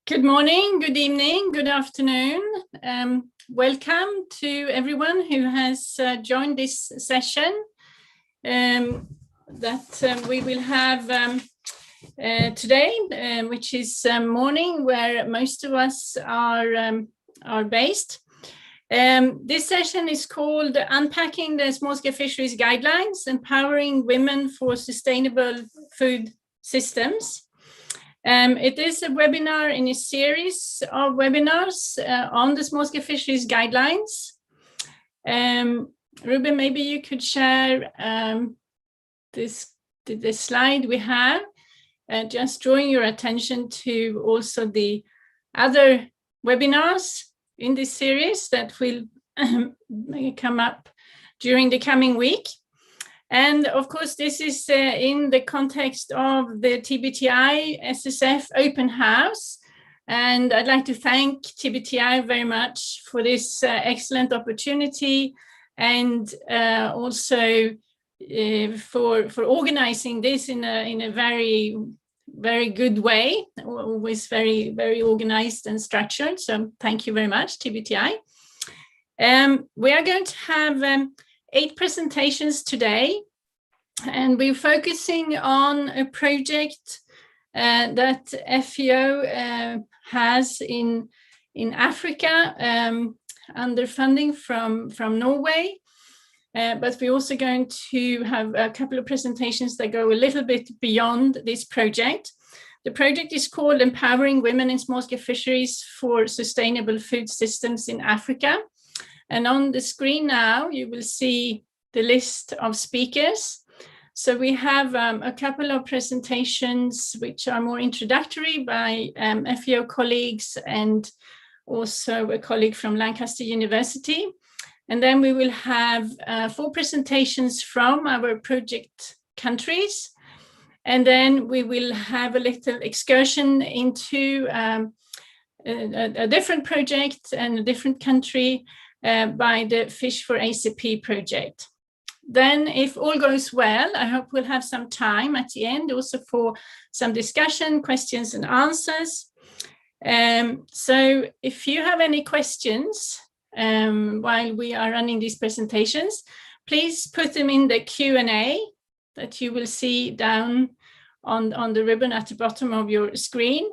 Good morning, good evening, good afternoon. Welcome to everyone who has joined this session that we will have today, which is morning where most of us are based. This session is called Unpacking the Small-Scale Fisheries Guidelines, Empowering Women for Sustainable Food Systems. It is a webinar in a series of webinars on the small-scale fisheries guidelines. Ruben, maybe you could share the slide we have, just drawing your attention to also the other webinars in this series that will come up during the coming week. And of course, this is in the context of the TBTI SSF Open House. And I'd like to thank TBTI very much for this excellent opportunity, and also for organizing this in a very, very good way, always very, very organized and structured. So thank you very much, TBTI. We are going to have 8 presentations today, and we're focusing on a project that FEO has in Africa under funding from Norway. But we're also going to have a couple of presentations that go a little bit beyond this project. The project is called Empowering Women in Small-Scale Fisheries for Sustainable Food Systems in Africa. And on the screen now, you will see the list of speakers. So we have a couple of presentations which are more introductory by FEO colleagues and also a colleague from Lancaster University. And then we will have 4 presentations from our project countries. And then we will have a little excursion into a different project and a different country by the Fish for ACP project. Then, if all goes well, I hope we'll have some time at the end also for some discussion, questions and answers. So if you have any questions while we are running these presentations, please put them in the Q&A that you will see down on the ribbon at the bottom of your screen.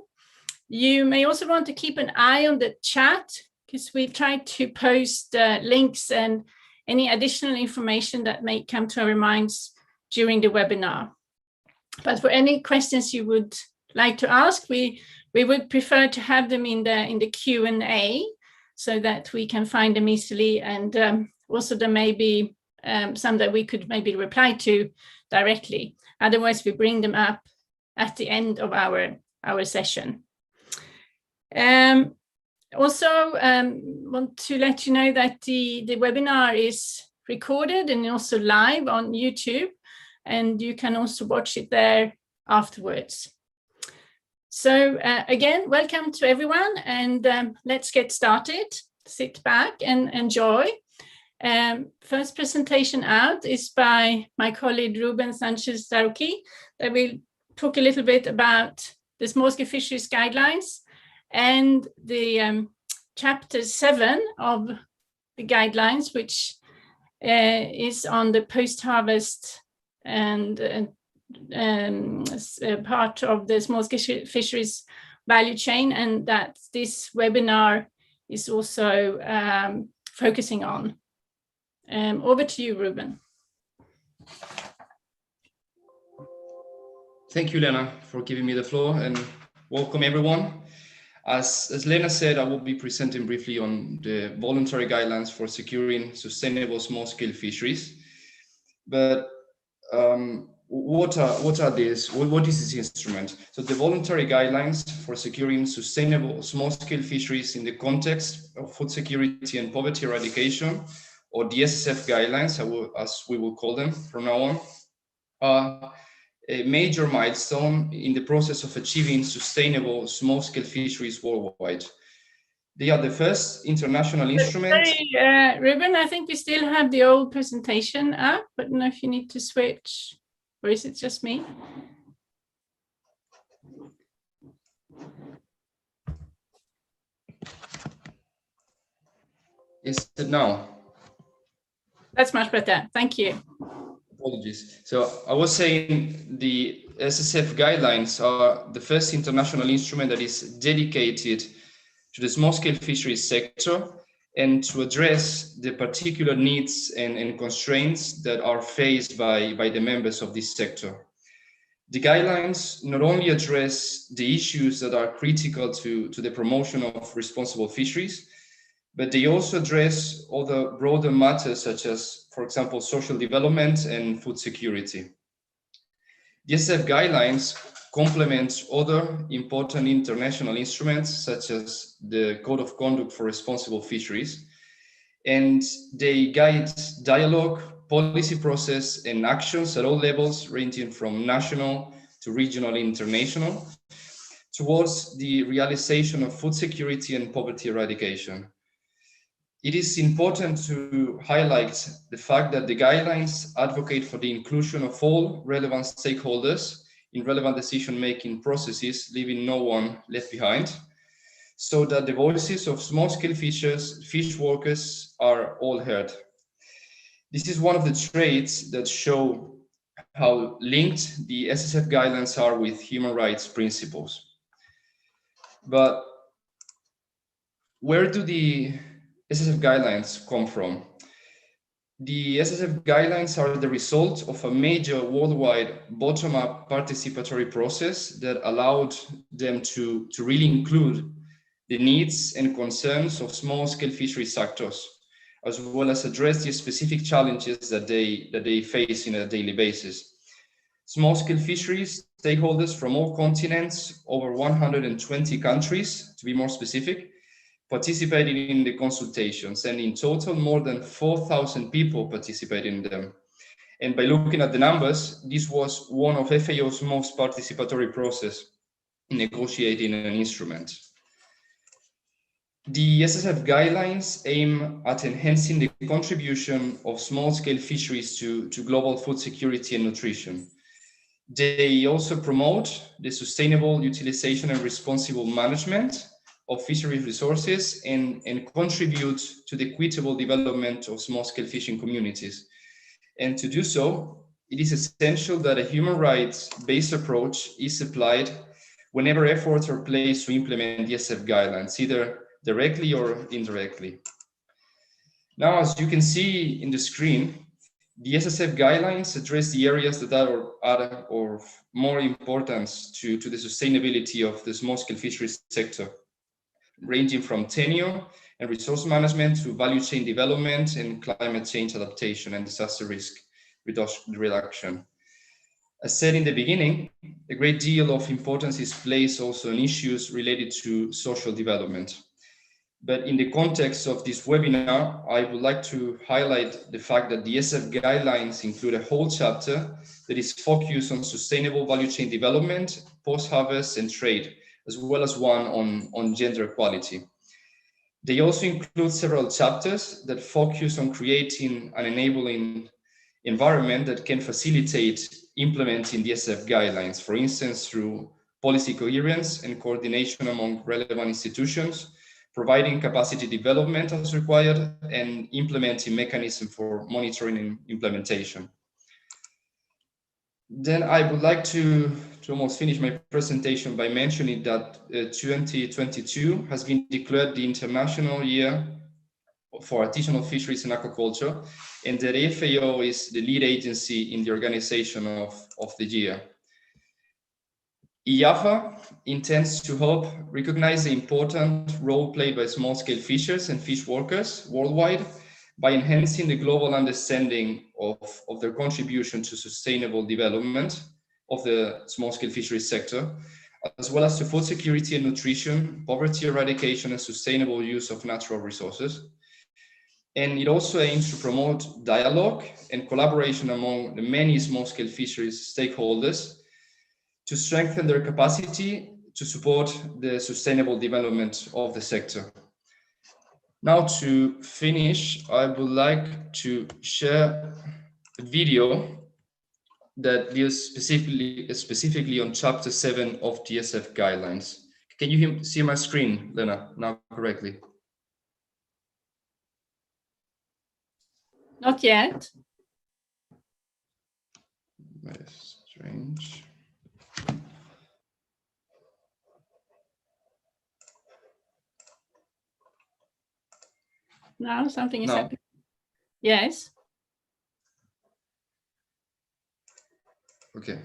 You may also want to keep an eye on the chat, because we try to post links and any additional information that may come to our minds during the webinar. But for any questions you would like to ask, we would prefer to have them in the Q&A so that we can find them easily, and also there may be some that we could maybe reply to directly. Otherwise, we bring them up at the end of our session. Also, want to let you know that the webinar is recorded and also live on YouTube, and you can also watch it there afterwards. So again, welcome to everyone, and let's get started. Sit back and enjoy. First presentation out is by my colleague Ruben Sanchez-Daroqui, that will talk a little bit about the small-scale fisheries guidelines and the chapter 7 of the guidelines, which is on the post-harvest and part of the small-scale fisheries value chain, and that this webinar is also focusing on. Over to you, Ruben. Thank you, Lena, for giving me the floor, and welcome everyone. As Lena said, I will be presenting briefly on the voluntary guidelines for securing sustainable small-scale fisheries. But what are these? What is this instrument? So the voluntary guidelines for securing sustainable small-scale fisheries in the context of food security and poverty eradication, or the SSF guidelines, as we will call them from now on, are a major milestone in the process of achieving sustainable small-scale fisheries worldwide. They are the first international instrument. Sorry, Ruben, I think we still have the old presentation up. I don't know if you need to switch, or is it just me? Is it now? That's much better. Thank you. Apologies. So I was saying the SSF guidelines are the first international instrument that is dedicated to the small-scale fisheries sector and to address the particular needs and constraints that are faced by the members of this sector. The guidelines not only address the issues that are critical to the promotion of responsible fisheries, but they also address other broader matters such as, for example, social development and food security. The SSF guidelines complement other important international instruments such as the Code of Conduct for Responsible Fisheries, and they guide dialogue, policy process, and actions at all levels, ranging from national to regional and international, towards the realization of food security and poverty eradication. It is important to highlight the fact that the guidelines advocate for the inclusion of all relevant stakeholders in relevant decision-making processes, leaving no one left behind, so that the voices of small-scale fishers, fish workers are all heard. This is one of the traits that show how linked the SSF guidelines are with human rights principles. But where do the SSF guidelines come from? The SSF guidelines are the result of a major worldwide bottom-up participatory process that allowed them to really include the needs and concerns of small-scale fishery sectors, as well as address the specific challenges that they face on a daily basis. Small-scale fisheries stakeholders from all continents, over 120 countries, to be more specific, participated in the consultations, and in total, more than 4,000 people participated in them. And by looking at the numbers, this was one of FAO's most participatory process in negotiating an instrument. The SSF guidelines aim at enhancing the contribution of small-scale fisheries to global food security and nutrition. They also promote the sustainable utilization and responsible management of fisheries resources and contribute to the equitable development of small-scale fishing communities. And to do so, it is essential that a human rights-based approach is applied whenever efforts are placed to implement the SSF guidelines, either directly or indirectly. Now, as you can see in the screen, the SSF guidelines address the areas that are of more importance to the sustainability of the small-scale fisheries sector, ranging from tenure and resource management to value chain development and climate change adaptation and disaster risk reduction. As said in the beginning, a great deal of importance is placed also on issues related to social development. But in the context of this webinar, I would like to highlight the fact that the SSF guidelines include a whole chapter that is focused on sustainable value chain development, post-harvest, and trade, as well as one on gender equality. They also include several chapters that focus on creating an enabling environment that can facilitate implementing the SSF guidelines, for instance, through policy coherence and coordination among relevant institutions, providing capacity development as required, and implementing mechanisms for monitoring and implementation. Then I would like to almost finish my presentation by mentioning that 2022 has been declared the International Year for Artisanal Fisheries and Aquaculture, and that FAO is the lead agency in the organization of the year. IAFA intends to help recognize the important role played by small-scale fishers and fish workers worldwide by enhancing the global understanding of their contribution to sustainable development of the small-scale fisheries sector, as well as to food security and nutrition, poverty eradication, and sustainable use of natural resources. And it also aims to promote dialogue and collaboration among the many small-scale fisheries stakeholders to strengthen their capacity to support the sustainable development of the sector. Now to finish, I would like to share a video that deals specifically on chapter 7 of the SSF guidelines. Can you see my screen, Lena, now correctly? Not yet. That is strange. Now something is No. happening. Yes. Okay.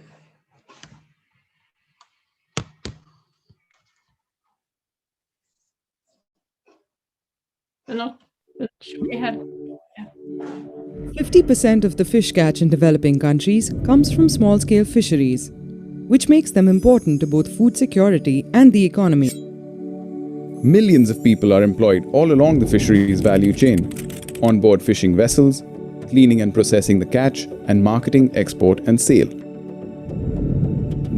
Not, we have 50% of the fish catch in developing countries comes from small-scale fisheries, which makes them important to both food security and the economy. Millions of people are employed all along the fisheries value chain, on board fishing vessels, cleaning and processing the catch, and marketing, export, and sale.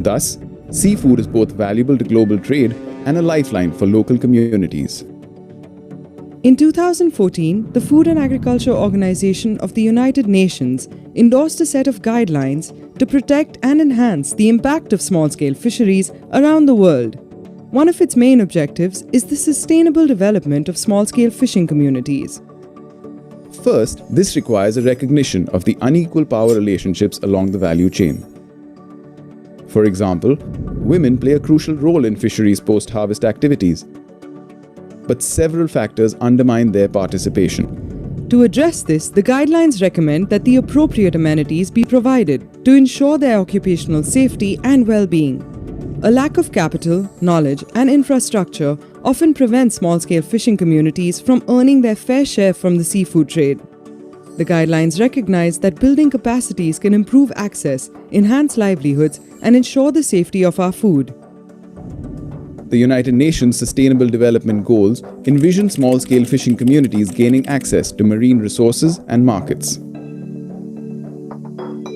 Thus, seafood is both valuable to global trade and a lifeline for local communities. In 2014, the Food and Agriculture Organization of the United Nations endorsed a set of guidelines to protect and enhance the impact of small-scale fisheries around the world. One of its main objectives is the sustainable development of small-scale fishing communities. First, this requires a recognition of the unequal power relationships along the value chain. For example, women play a crucial role in fisheries post-harvest activities, but several factors undermine their participation. To address this, the guidelines recommend that the appropriate amenities be provided to ensure their occupational safety and well-being. A lack of capital, knowledge, and infrastructure often prevents small-scale fishing communities from earning their fair share from the seafood trade. The guidelines recognize that building capacities can improve access, enhance livelihoods, and ensure the safety of our food. The United Nations Sustainable Development Goals envision small-scale fishing communities gaining access to marine resources and markets.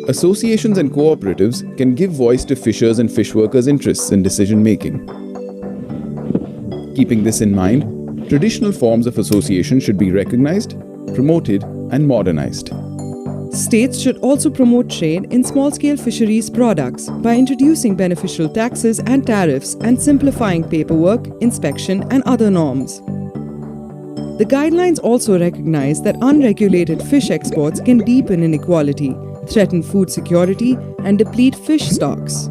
Associations and cooperatives can give voice to fishers' and fish workers' interests in decision-making. Keeping this in mind, traditional forms of association should be recognized, promoted, and modernized. States should also promote trade in small-scale fisheries products by introducing beneficial taxes and tariffs and simplifying paperwork, inspection, and other norms. The guidelines also recognize that unregulated fish exports can deepen inequality, threaten food security, and deplete fish stocks.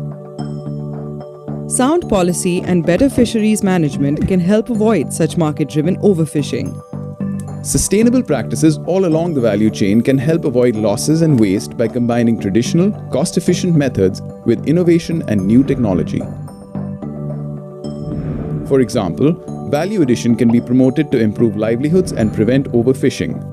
Sound policy and better fisheries management can help avoid such market-driven overfishing. Sustainable practices all along the value chain can help avoid losses and waste by combining traditional, cost-efficient methods with innovation and new technology. For example, value addition can be promoted to improve livelihoods and prevent overfishing.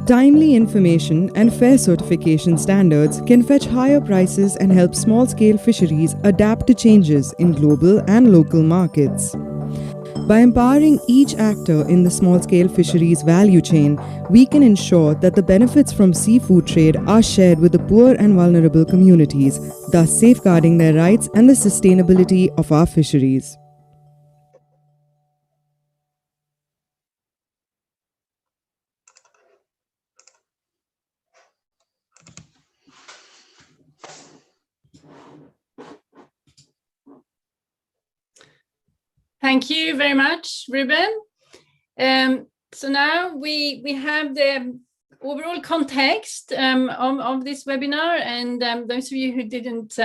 Timely information and fair certification standards can fetch higher prices and help small-scale fisheries adapt to changes in global and local markets. By empowering each actor in the small-scale fisheries value chain, we can ensure that the benefits from seafood trade are shared with the poor and vulnerable communities, thus safeguarding their rights and the sustainability of our fisheries. Thank you very much, Ruben. So now we have the overall context of this webinar, and those of you who didn't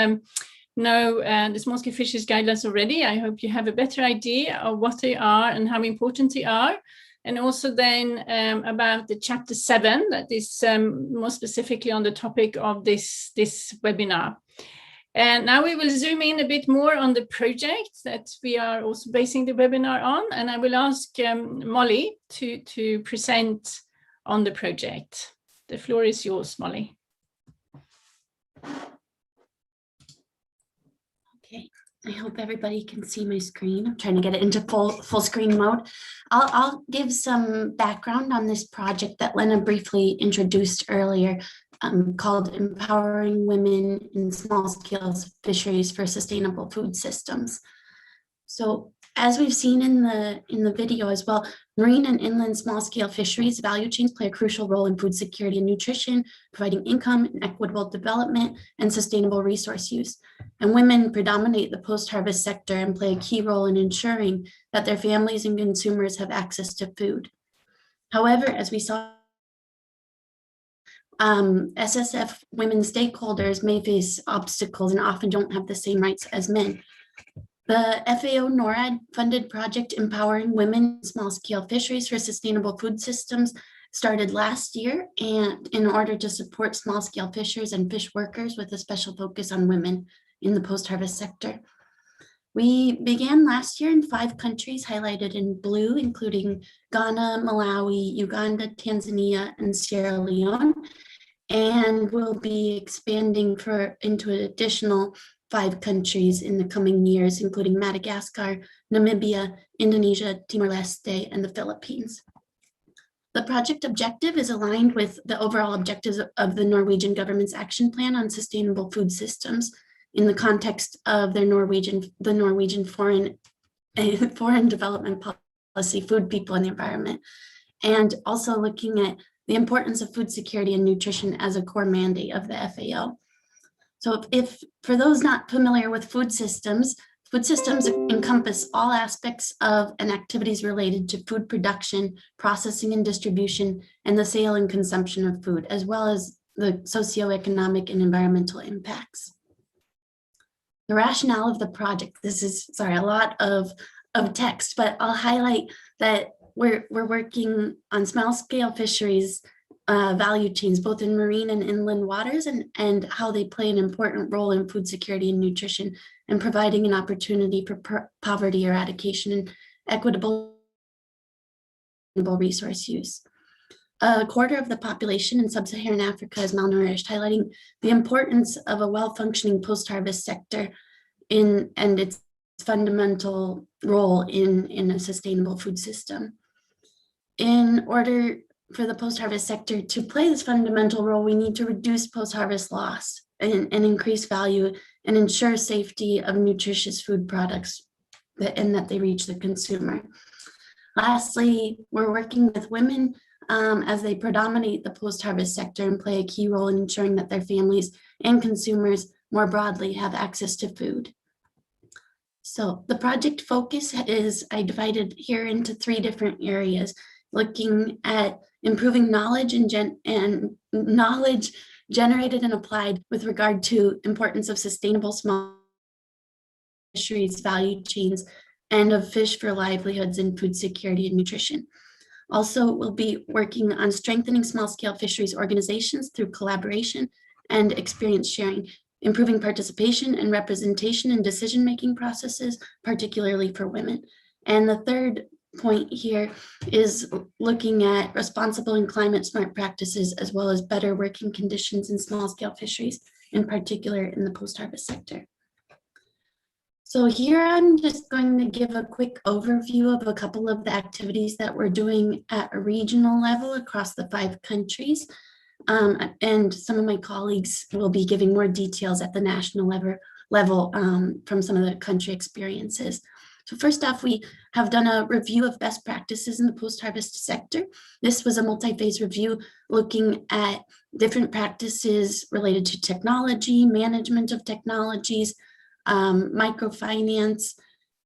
know the small-scale fisheries guidelines already, I hope you have a better idea of what they are and how important they are, and also then about the chapter 7 that is more specifically on the topic of this webinar. And now we will zoom in a bit more on the project that we are also basing the webinar on, and I will ask Molly to present on the project. The floor is yours, Molly. Okay, I hope everybody can see my screen. I'm trying to get it into full screen mode. I'll give some background on this project that Lena briefly introduced earlier, called Empowering Women in Small-Scale Fisheries for Sustainable Food Systems. So As we've seen in the video as well, marine and inland small-scale fisheries value chains play a crucial role in food security and nutrition, providing income and equitable development and sustainable resource use. And women predominate the post-harvest sector and play a key role in ensuring that their families and consumers have access to food. However, as we saw, SSF women stakeholders may face obstacles and often don't have the same rights as men. The FAO NORAD funded project Empowering Women in Small-Scale Fisheries for Sustainable Food Systems started last year, and in order to support small-scale fishers and fish workers with a special focus on women in the post-harvest sector. We began last year in 5 countries highlighted in blue, including Ghana, Malawi, Uganda, Tanzania, and Sierra Leone, and we'll be expanding into an additional 5 countries in the coming years, including Madagascar, Namibia, Indonesia, Timor-Leste, and the Philippines. The project objective is aligned with the overall objectives of the Norwegian government's action plan on sustainable food systems in the context of the Norwegian foreign development policy, food, people, and the environment, and also looking at the importance of food security and nutrition as a core mandate of the FAO. So if for those not familiar with food systems encompass all aspects of and activities related to food production, processing and distribution, and the sale and consumption of food, as well as the socioeconomic and environmental impacts. The rationale of the project, this is, sorry, a lot of text, but I'll highlight that we're working on small-scale fisheries value chains, both in marine and inland waters, and how they play an important role in food security and nutrition, and providing an opportunity for poverty eradication and equitable resource use. A quarter of the population in sub-Saharan Africa is malnourished, highlighting the importance of a well-functioning post-harvest sector and its fundamental role in a sustainable food system. In order for the post-harvest sector to play this fundamental role, we need to reduce post-harvest loss and increase value and ensure safety of nutritious food products and that they reach the consumer. Lastly, we're working with women as they predominate the post-harvest sector and play a key role in ensuring that their families and consumers more broadly have access to food. So the project focus is, I divided here into 3 different areas, looking at improving knowledge and knowledge generated and applied with regard to importance of sustainable small fisheries value chains and of fish for livelihoods in food security and nutrition. Also, we'll be working on strengthening small-scale fisheries organizations through collaboration and experience sharing, improving participation and representation in decision-making processes, particularly for women. And the third point here is looking at responsible and climate smart practices, as well as better working conditions in small-scale fisheries, in particular in the post-harvest sector. So here I'm just going to give a quick overview of a couple of the activities that we're doing at a regional level across the 5 countries. And some of my colleagues will be giving more details at the national level from some of the country experiences. So first off, we have done a review of best practices in the post-harvest sector. This was a multi-phase review looking at different practices related to technology, management of technologies, microfinance,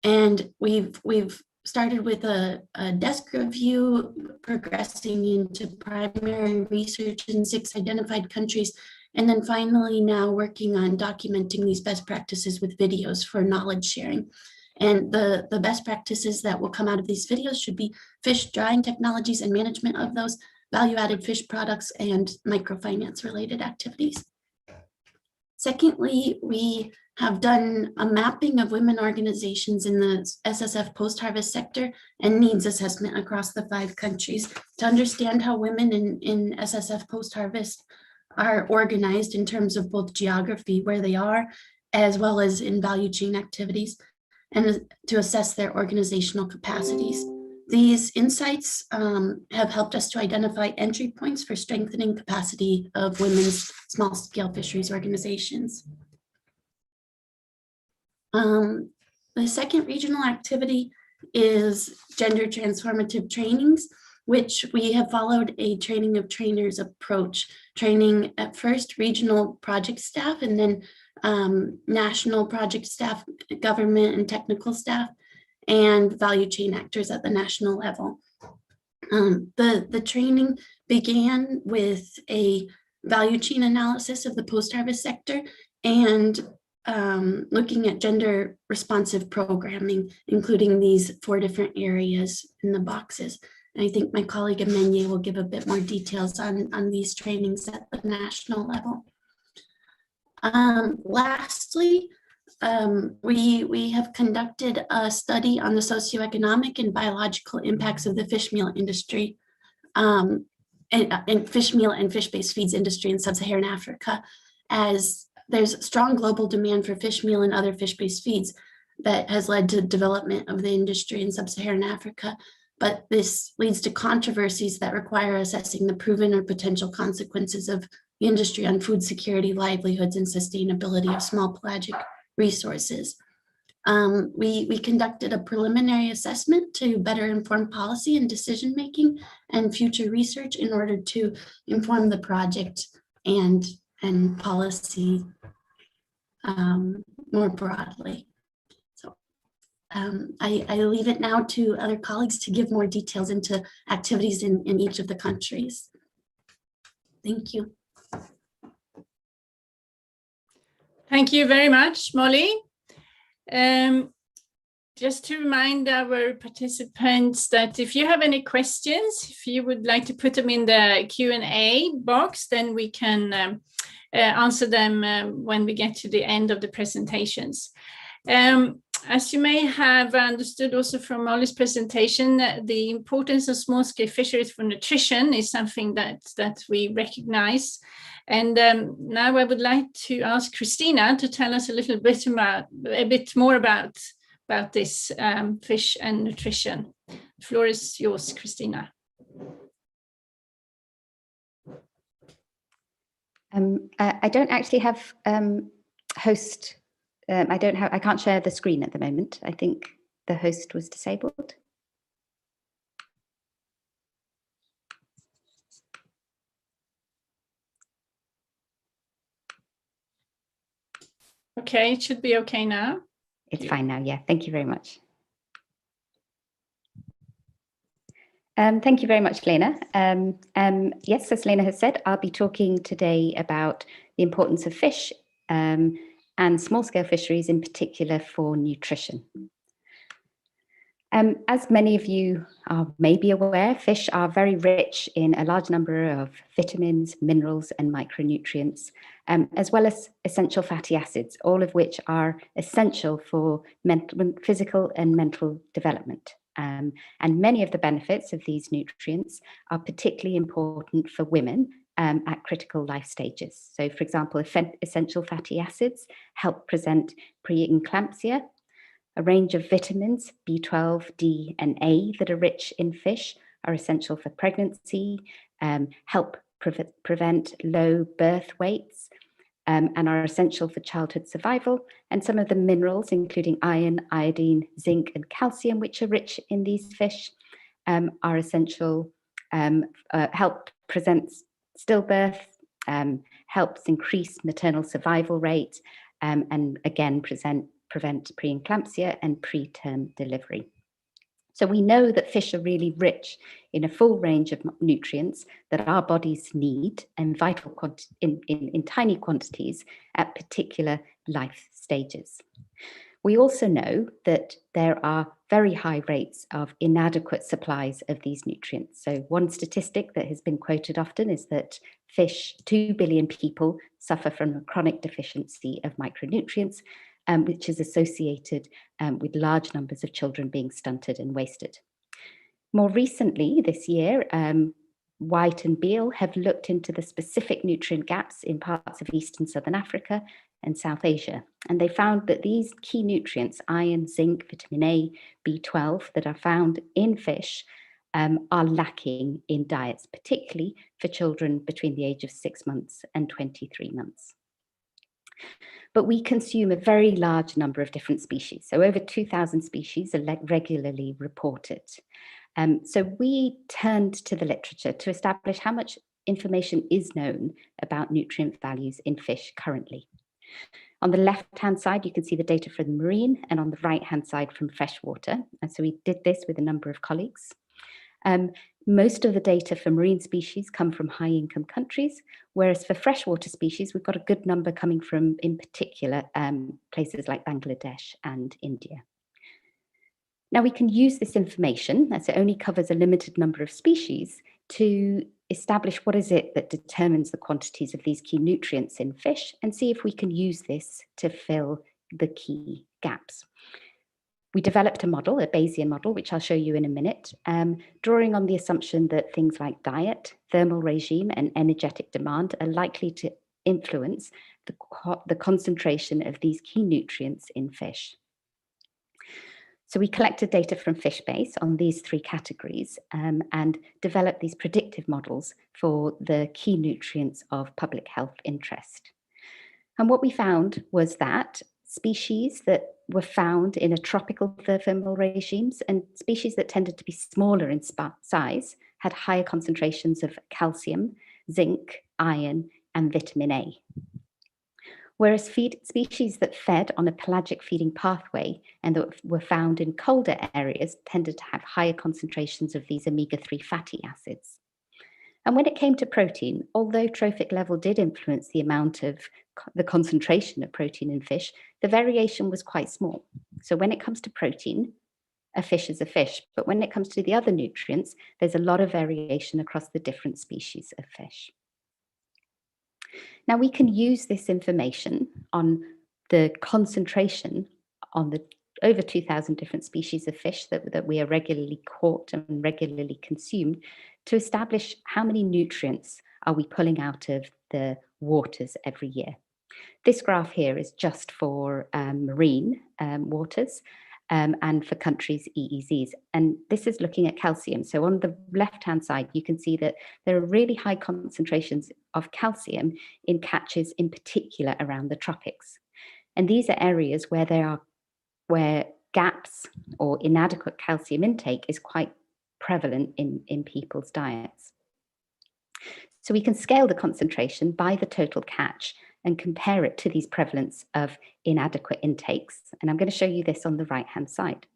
and we've started with a desk review, progressing into primary research in 6 identified countries, and then finally now working on documenting these best practices with videos for knowledge sharing. And the best practices that will come out of these videos should be fish drying technologies and management of those, value-added fish products, and microfinance related activities. Secondly, we have done a mapping of women organizations in the SSF post-harvest sector and needs assessment across the 5 countries to understand how women in SSF post-harvest are organized in terms of both geography, where they are, as well as in value chain activities, and to assess their organizational capacities. These insights have helped us to identify entry points for strengthening capacity of women's small-scale fisheries organizations. The second regional activity is gender transformative trainings, which we have followed a training of trainers approach, training at first regional project staff and then national project staff, government and technical staff, and value chain actors at the national level. The training began with a value chain analysis of the post-harvest sector and looking at gender responsive programming, including these 4 different areas in the boxes. And I think my colleague Amenye will give a bit more details on these trainings at the national level. Lastly, we have conducted a study on the socioeconomic and biological impacts of the fish meal industry, and fish meal and fish-based feeds industry in sub-Saharan Africa, as there's strong global demand for fish meal and other fish-based feeds that has led to development of the industry in sub-Saharan Africa. But this leads to controversies that require assessing the proven or potential consequences of the industry on food security, livelihoods, and sustainability of small pelagic resources. We conducted a preliminary assessment to better inform policy and decision-making and future research in order to inform the project and policy more broadly. So I leave it now to other colleagues to give more details into activities in each of the countries. Thank you. Thank you very much, Molly. Just to remind our participants that if you have any questions, if you would like to put them in the Q&A box, then we can answer them when we get to the end of the presentations. As you may have understood also from Molly's presentation, the importance of small-scale fisheries for nutrition is something that we recognize. And now I would like to ask Christina to tell us a little bit more about this fish and nutrition. The floor is yours, Christina. I don't actually have host. I can't share the screen at the moment. I think the host was disabled. Okay, it should be okay now. It's fine now, yeah. Thank you very much. Thank you very much, Lena. Yes, as Lena has said, I'll be talking today about the importance of fish and small-scale fisheries in particular for nutrition. As many of you are maybe aware, fish are very rich in a large number of vitamins, minerals, and micronutrients, as well as essential fatty acids, all of which are essential for physical and mental development. And many of the benefits of these nutrients are particularly important for women at critical life stages. So, for example, essential fatty acids help prevent preeclampsia. A range of vitamins, B12, D, and A, that are rich in fish are essential for pregnancy, help prevent low birth weights, and are essential for childhood survival. And some of the minerals, including iron, iodine, zinc, and calcium, which are rich in these fish, are essential, help prevent stillbirth, helps increase maternal survival rate, and again, prevent preeclampsia and preterm delivery. So we know that fish are really rich in a full range of nutrients that our bodies need and vital in tiny quantities at particular life stages. We also know that there are very high rates of inadequate supplies of these nutrients. So one statistic that has been quoted often is that 2 billion people suffer from a chronic deficiency of micronutrients, which is associated with large numbers of children being stunted and wasted. More recently this year, White and Beale have looked into the specific nutrient gaps in parts of East and Southern Africa and South Asia. And they found that these key nutrients, iron, zinc, vitamin A, B12, that are found in fish are lacking in diets, particularly for children between the age of 6 months and 23 months. But we consume a very large number of different species. So over 2,000 species are regularly reported. So we turned to the literature to establish how much information is known about nutrient values in fish currently. On the left-hand side, you can see the data from marine, and on the right-hand side from freshwater. And so we did this with a number of colleagues. Most of the data for marine species come from high-income countries, whereas for freshwater species, we've got a good number coming from, in particular, places like Bangladesh and India. Now, we can use this information, as it only covers a limited number of species, to establish what is it that determines the quantities of these key nutrients in fish, and see if we can use this to fill the key gaps. We developed a model, a Bayesian model, which I'll show you in a minute, drawing on the assumption that things like diet, thermal regime, and energetic demand are likely to influence the concentration of these key nutrients in fish. So we collected data from FishBase on these three categories and developed these predictive models for the key nutrients of public health interest. And what we found was that species that were found in a tropical thermal regimes and species that tended to be smaller in size had higher concentrations of calcium, zinc, iron, and vitamin A. Whereas species that fed on a pelagic feeding pathway and that were found in colder areas tended to have higher concentrations of these omega-3 fatty acids. And when it came to protein, although trophic level did influence the amount of the concentration of protein in fish, the variation was quite small. So when it comes to protein, a fish is a fish, but when it comes to the other nutrients, there's a lot of variation across the different species of fish. Now we can use this information on the concentration on the over 2,000 different species of fish that we are regularly caught and regularly consumed to establish how many nutrients are we pulling out of the waters every year. This graph here is just for marine waters and for countries' EEZs. And this is looking at calcium. So on the left-hand side, you can see that there are really high concentrations of calcium in catches, in particular around the tropics. And these are areas where gaps or inadequate calcium intake is quite prevalent in people's diets. So we can scale the concentration by the total catch and compare it to these prevalence of inadequate intakes. And I'm going to show you this on the right-hand side.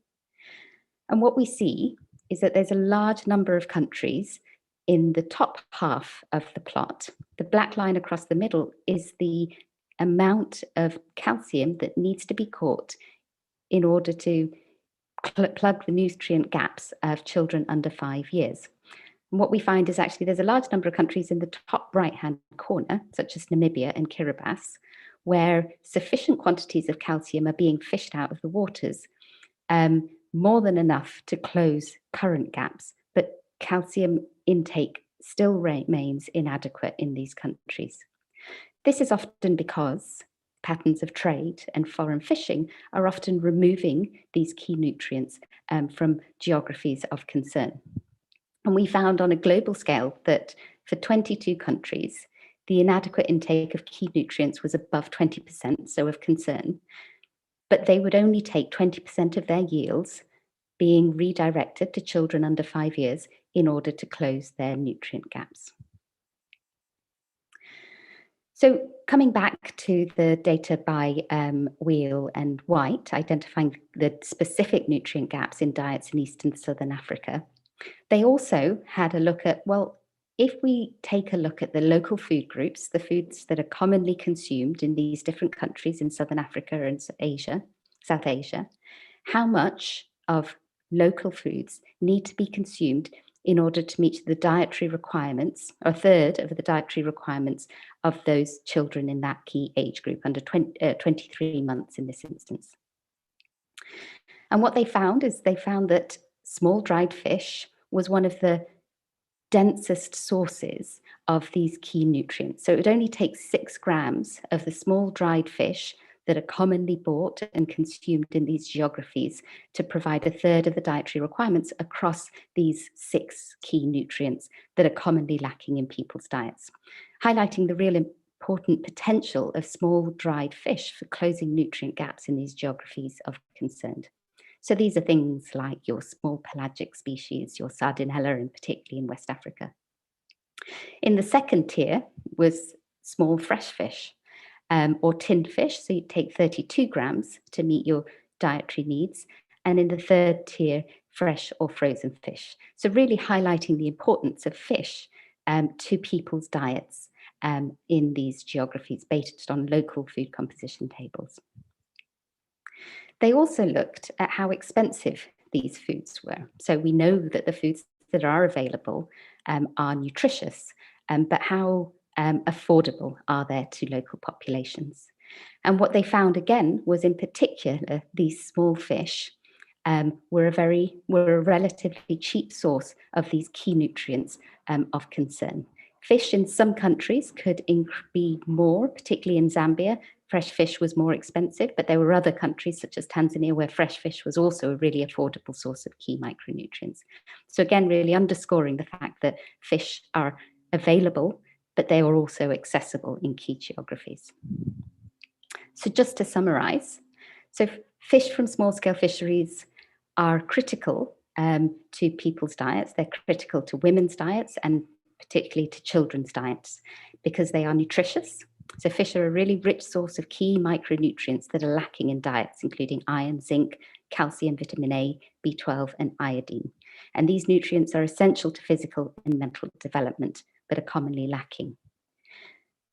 And what we see is that there's a large number of countries in the top half of the plot. The black line across the middle is the amount of calcium that needs to be caught in order to plug the nutrient gaps of children under 5 years. And what we find is actually there's a large number of countries in the top right-hand corner, such as Namibia and Kiribati, where sufficient quantities of calcium are being fished out of the waters, more than enough to close current gaps, but calcium intake still remains inadequate in these countries. This is often because patterns of trade and foreign fishing are often removing these key nutrients from geographies of concern. And we found on a global scale that for 22 countries, the inadequate intake of key nutrients was above 20%, so of concern, but they would only take 20% of their yields being redirected to children under 5 years in order to close their nutrient gaps. So coming back to the data by Wheel and White, identifying the specific nutrient gaps in diets in East and Southern Africa, they also had a look at, well, if we take a look at the local food groups, the foods that are commonly consumed in these different countries in Southern Africa and South Asia, how much of local foods need to be consumed in order to meet the dietary requirements, a third of the dietary requirements of those children in that key age group, under 23 months in this instance. And what they found is they found that small dried fish was one of the densest sources of these key nutrients. So it would only take 6 grams of the small dried fish that are commonly bought and consumed in these geographies to provide a third of the dietary requirements across these 6 key nutrients that are commonly lacking in people's diets, highlighting the real important potential of small dried fish for closing nutrient gaps in these geographies of concern. So these are things like your small pelagic species, your sardinella, and particularly in West Africa. In the second tier was small fresh fish or tinned fish. So you take 32 grams to meet your dietary needs. And in the third tier, fresh or frozen fish. So really highlighting the importance of fish to people's diets in these geographies based on local food composition tables. They also looked at how expensive these foods were. So we know that the foods that are available are nutritious, but how affordable are they to local populations? And what they found again was, in particular, these small fish were a relatively cheap source of these key nutrients of concern. Fish in some countries could be more, particularly in Zambia. Fresh fish was more expensive, but there were other countries such as Tanzania where fresh fish was also a really affordable source of key micronutrients. So again, really underscoring the fact that fish are available, but they are also accessible in key geographies. So just to summarize, so fish from small-scale fisheries are critical to people's diets. They're critical to women's diets and particularly to children's diets because they are nutritious. So fish are a really rich source of key micronutrients that are lacking in diets, including iron, zinc, calcium, vitamin A, B12, and iodine. And these nutrients are essential to physical and mental development, but are commonly lacking.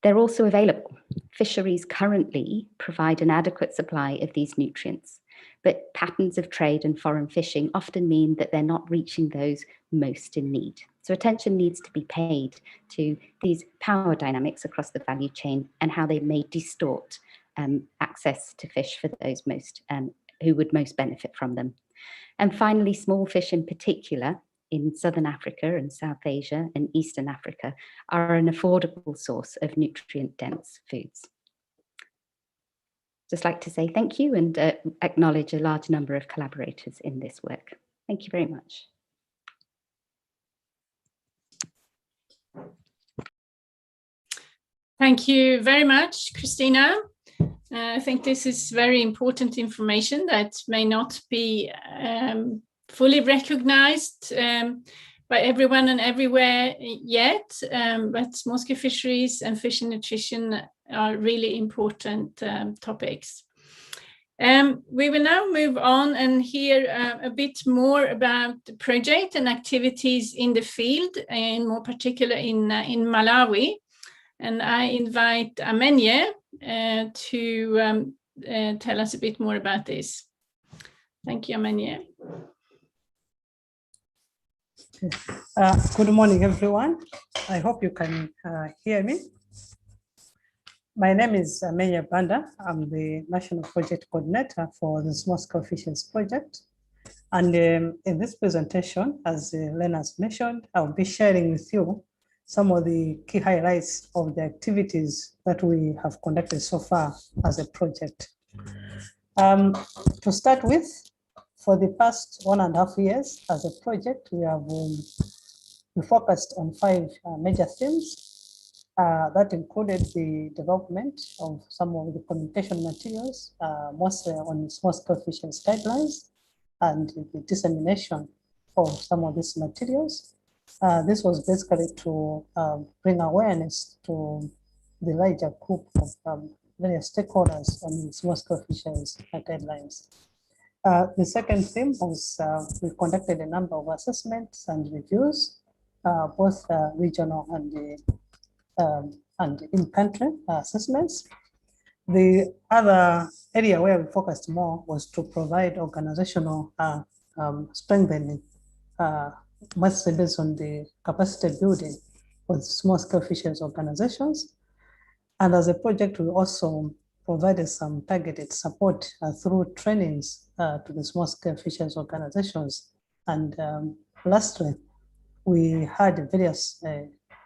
They're also available. Fisheries currently provide an adequate supply of these nutrients, but patterns of trade and foreign fishing often mean that they're not reaching those most in need. So attention needs to be paid to these power dynamics across the value chain and how they may distort access to fish for those most who would most benefit from them. And finally, small fish in particular in Southern Africa and South Asia and Eastern Africa are an affordable source of nutrient-dense foods. Just like to say thank you and acknowledge a large number of collaborators in this work. Thank you very much. Thank you very much, Christina. I think this is very important information that may not be fully recognized by everyone and everywhere yet, but small-scale fisheries and fish and nutrition are really important topics. We will now move on and hear a bit more about the project and activities in the field, and more particular in Malawi. And I invite Amenye to tell us a bit more about this. Thank you, Amenye. Good morning, everyone. I hope you can hear me. My name is Amenye Banda. I'm the National Project Coordinator for the Small Scale Fisheries Project. And in this presentation, as Lena has mentioned, I'll be sharing with you some of the key highlights of the activities that we have conducted so far as a project. To start with, for the past 1.5 years as a project, we focused on 5 major themes that included the development of some of the communication materials, mostly on small-scale fisheries guidelines, and the dissemination of some of these materials. This was basically to bring awareness to the larger group of various stakeholders on small-scale fisheries guidelines. The second theme was we conducted a number of assessments and reviews, both regional and in-country assessments. The other area where we focused more was to provide organizational strengthening, mostly based on the capacity building with small-scale fisheries organizations. And as a project, we also provided some targeted support through trainings to the small-scale fisheries organizations. And lastly, we had various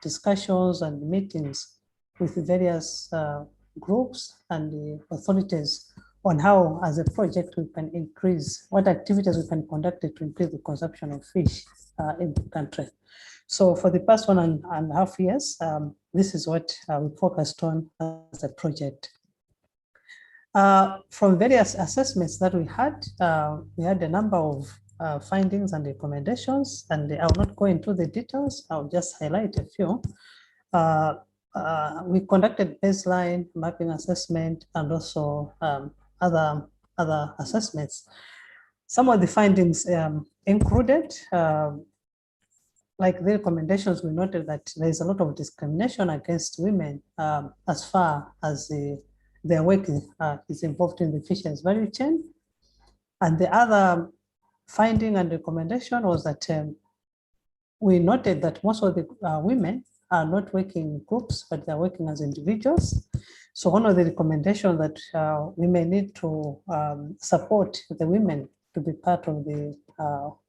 discussions and meetings with various groups and the authorities on how, as a project, we can increase, what activities we can conduct to increase the consumption of fish in the country. So for the past 1.5 years, this is what we focused on as a project. From various assessments that we had a number of findings and recommendations, and I will not go into the details. I'll just highlight a few. We conducted baseline mapping assessment and also other assessments. Some of the findings included, like the recommendations, we noted that there is a lot of discrimination against women as far as their work is involved in the fisheries value chain. And the other finding and recommendation was that we noted that most of the women are not working in groups, but they're working as individuals. So one of the recommendations that we may need to support the women to be part of the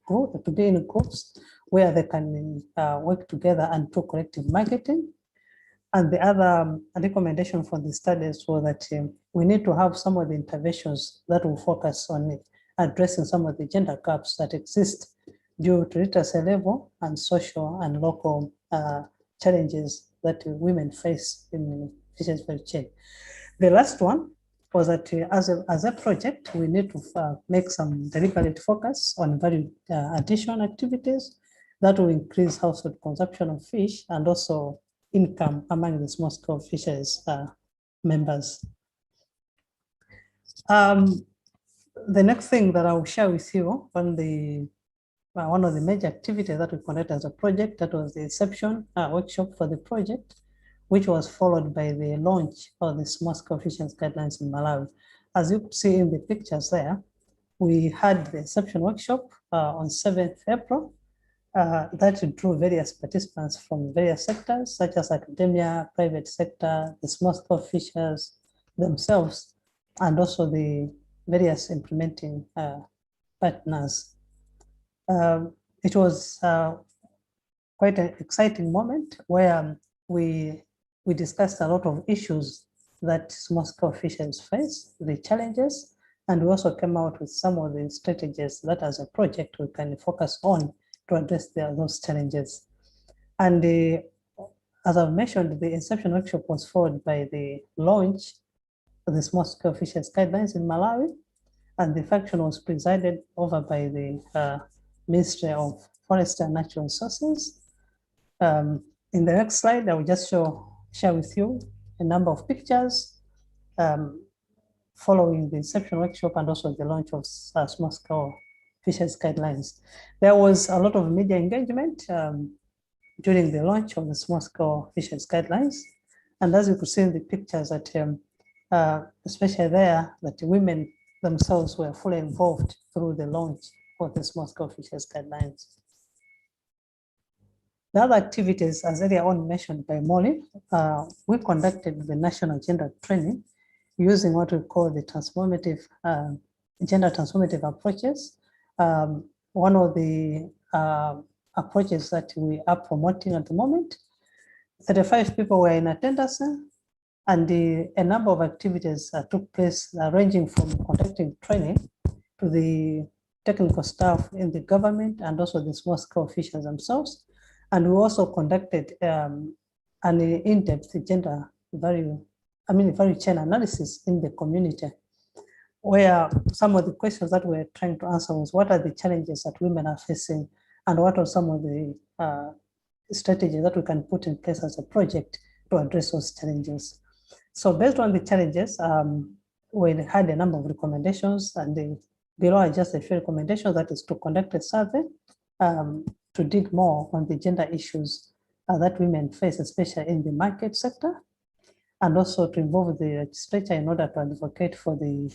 group, to be in groups where they can work together and do collective marketing. And the other recommendation for the studies was that we need to have some of the interventions that will focus on addressing some of the gender gaps that exist due to literacy level and social and local challenges that women face in the fisheries value chain. The last one was that as a project, we need to make some deliberate focus on value addition activities that will increase household consumption of fish and also income among the small-scale fisheries members. The next thing that I will share with you on the one of the major activities that we conducted as a project, that was the inception workshop for the project, which was followed by the launch of the small-scale fisheries guidelines in Malawi. As you could see in the pictures there, we had the inception workshop on 7th April that drew various participants from various sectors, such as academia, private sector, the small-scale fishers themselves, and also the various implementing partners. It was quite an exciting moment where we discussed a lot of issues that small-scale fishers face, the challenges, and we also came out with some of the strategies that as a project we can focus on to address those challenges. And as I've mentioned, the inception workshop was followed by the launch of the small-scale fisheries guidelines in Malawi, and the function was presided over by the Ministry of Forestry and Natural Resources. In the next slide, I will just share with you a number of pictures following the inception workshop and also the launch of small-scale fisheries guidelines. There was a lot of media engagement during the launch of the small-scale fisheries guidelines. And as you could see in the pictures that especially there, that the women themselves were fully involved through the launch of the small-scale fisheries guidelines. The other activities, as earlier on mentioned by Molly, we conducted the national gender training using what we call the transformative, gender transformative approaches. One of the approaches that we are promoting at the moment, 35 people were in attendance, and a number of activities took place ranging from conducting training to the technical staff in the government and also the small-scale fishers themselves. And we also conducted an in-depth gender value chain analysis in the community, where some of the questions that we're trying to answer was what are the challenges that women are facing and what are some of the strategies that we can put in place as a project to address those challenges. So based on the challenges, we had a number of recommendations, and below are just a few recommendations. That is to conduct a survey to dig more on the gender issues that women face, especially in the market sector, and also to involve the legislature in order to advocate for the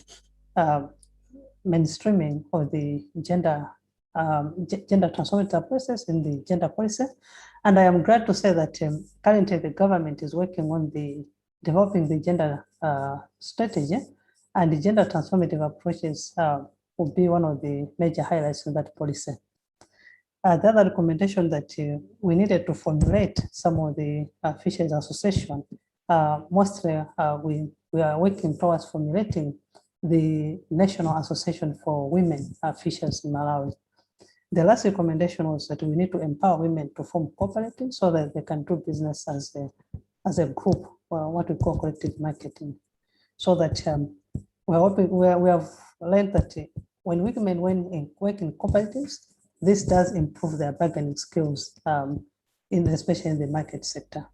mainstreaming of the gender transformative process in the gender policy. And I am glad to say that currently the government is working on developing the gender strategy, and the gender transformative approaches will be one of the major highlights in that policy. The other recommendation that we needed to formulate some of the fisheries association. Mostly we are working towards formulating the National Association for Women Fishers in Malawi. The last recommendation was that we need to empower women to form cooperatives so that they can do business as as a group, what we call collective marketing, so that we have learned that when women work in cooperatives, this does improve their bargaining skills, especially in the market sector.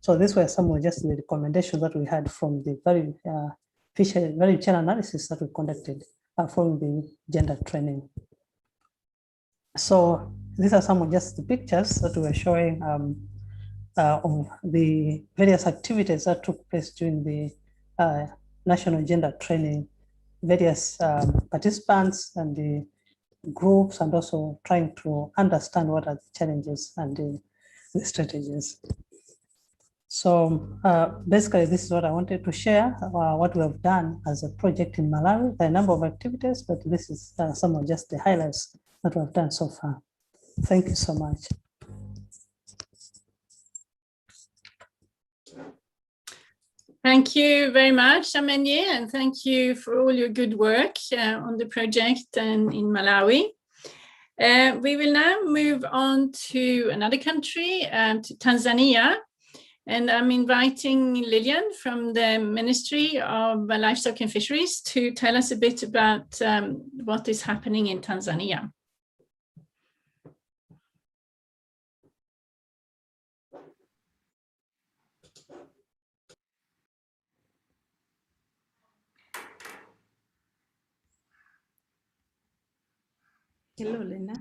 So these were some of just the recommendations that we had from the very chain analysis that we conducted following the gender training. So these are some of just the pictures that we were showing of the various activities that took place during the national gender training, various participants and the groups, and also trying to understand what are the challenges and the strategies. So basically, this is what I wanted to share, what we have done as a project in Malawi. There are a number of activities, but this is some of just the highlights that we have done so far. Thank you so much. Thank you very much, Amenye, and thank you for all your good work on the project and in Malawi. We will now move on to another country, to Tanzania. And I'm inviting Lillian from the Ministry of Livestock and Fisheries to tell us a bit about what is happening in Tanzania. Hello, Lena.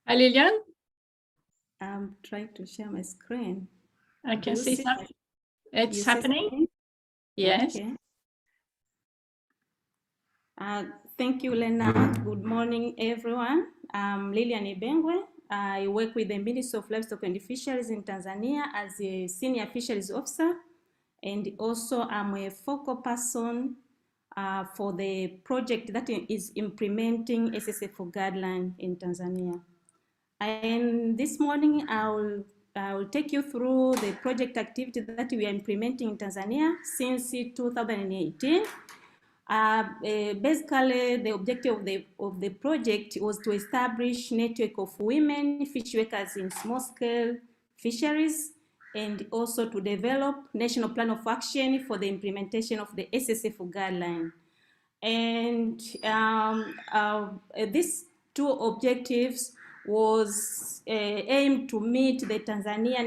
Hi, Lillian. I'm trying to share my screen. I can see something. It's happening. Yes. Okay. Thank you, Lena. Good morning, everyone. I'm Lillian Ibengwe. I work with the Ministry of Livestock and Fisheries in Tanzania as a senior fisheries officer, and also I'm a focal person for the project that is implementing SSF guideline in Tanzania. And this morning, I will take you through the project activity that we are implementing in Tanzania since 2018. Basically, the objective of the project was to establish a network of women fish workers in small-scale fisheries, and also to develop national plan of action for the implementation of the SSF guideline. And these two objectives was aimed to meet the Tanzania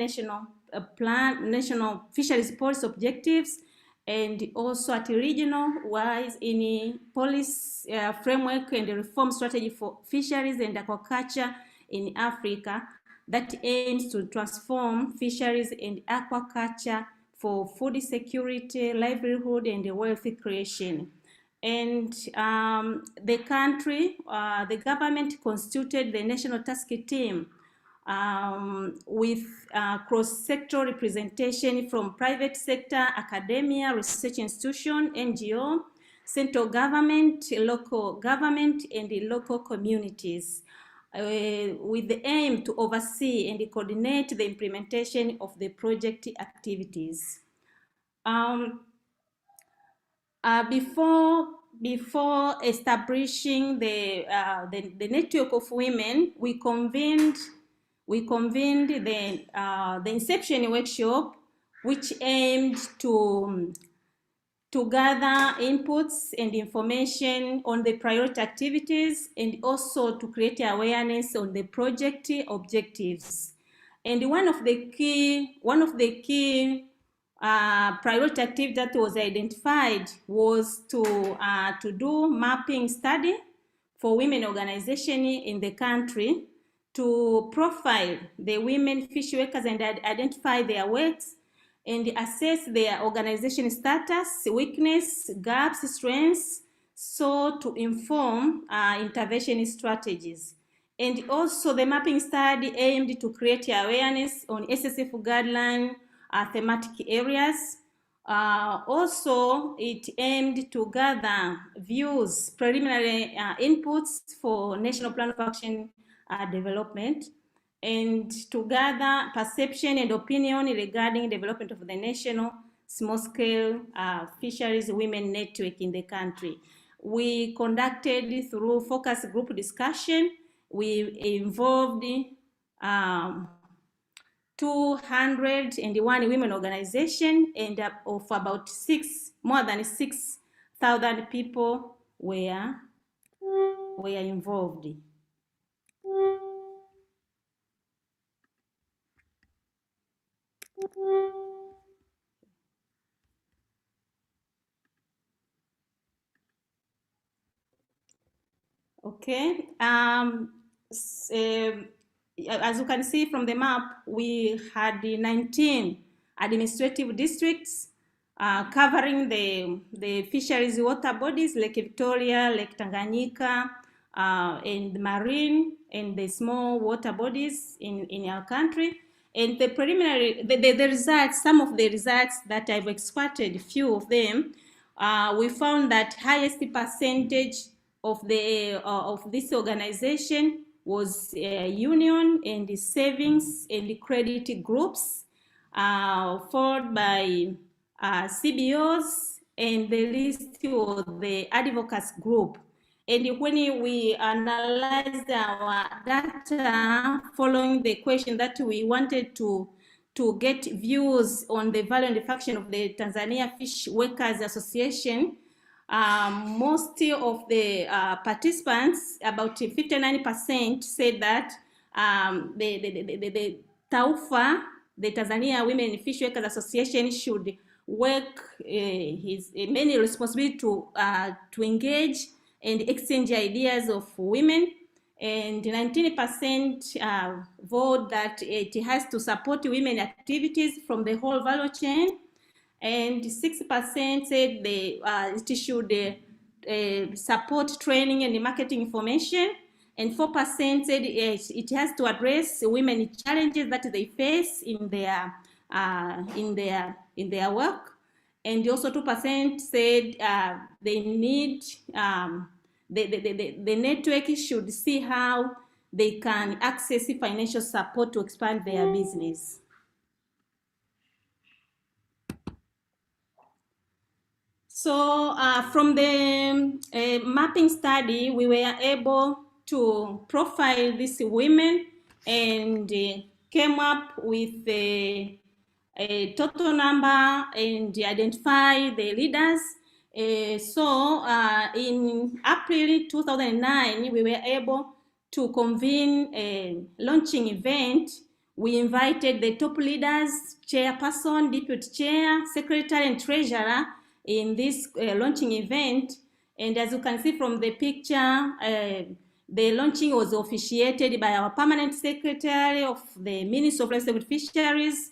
national fisheries policy objectives, and also at regional wise in policy framework and the reform strategy for fisheries and aquaculture in Africa that aims to transform fisheries and aquaculture for food security, livelihood, and wealth creation. And the country, the government constituted the national task team with cross-sector representation from private sector, academia, research institution, NGO, central government, local government, and the local communities, with the aim to oversee and coordinate the implementation of the project activities. Before establishing the network of women, we convened the inception workshop, which aimed to gather inputs and information on the priority activities, and also to create awareness on the project objectives. And one of the key priority activity that was identified was to do mapping study for women organization in the country, to profile the women fish workers and identify their works, and assess their organization status, weakness, gaps, strengths, so to inform intervention strategies. And also the mapping study aimed to create awareness on SSF guideline thematic areas. Also, it aimed to gather views, preliminary inputs for national plan of action development, and to gather perception and opinion regarding development of the national small-scale fisheries women network in the country. We conducted through focus group discussion. We involved 201 women organization, and of about more than 6,000 people were involved. Okay. As you can see from the map, we had 19 administrative districts covering the fisheries water bodies, Lake Victoria, Lake Tanganyika, and marine and the small water bodies in our country. And the preliminary, the results, some of the results that I've extracted, a few of them, we found that highest percentage of this organization was union and the savings and the credit groups, followed by CBOs, and the list was the advocacy group. And when we analyzed our data following the question that we wanted to get views on the value and the function of the Tanzania Fish Workers Association, most of the participants, about 59%, said that the TAWFA, the Tanzania Women Fish Workers Association, should work his many responsibility to engage and exchange ideas of women, and 19% vote that it has to support women activities from the whole value chain, and 6% said it should support training and marketing information, and 4% said it has to address women challenges that they face in their work, and also 2% said they need the network should see how they can access financial support to expand their business. So from the mapping study, we were able to profile these women and came up with a total number and identify the leaders. So in April 2009, we were able to convene a launching event. We invited the top leaders, chairperson, deputy chair, secretary, and treasurer in this launching event. And as you can see from the picture, the launching was officiated by our permanent secretary of the Ministry of Livestock and Fisheries.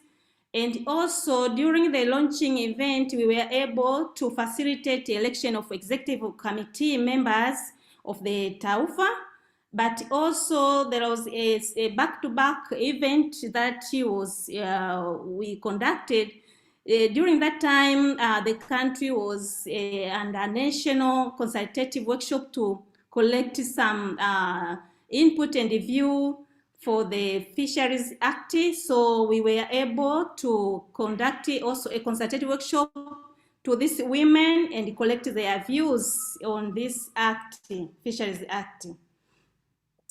And also during the launching event, we were able to facilitate the election of executive committee members of the TAWFA. But also there was a back-to-back event that we conducted. During that time, the country was under national consultative workshop to collect some input and view for the Fisheries Act. So we were able to conduct also a consultative workshop to these women and collect their views on this Act, Fisheries Act.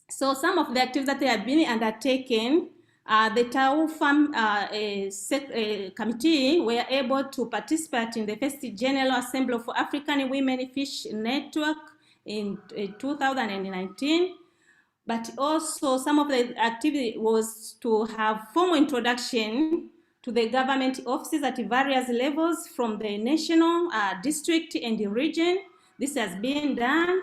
So some of the activities that they have been undertaken, the TAWFA committee were able to participate in the first General Assembly of African Women Fish Network in 2019. But also some of the activity was to have formal introduction to the government offices at various levels from the national, district, and the region. This has been done.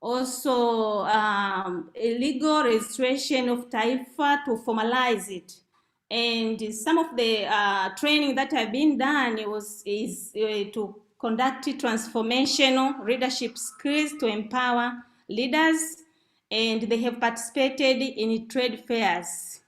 Also, a legal registration of TAWFA to formalize it. And some of the training that have been done is to conduct transformational leadership skills to empower leaders, and they have participated in trade fairs.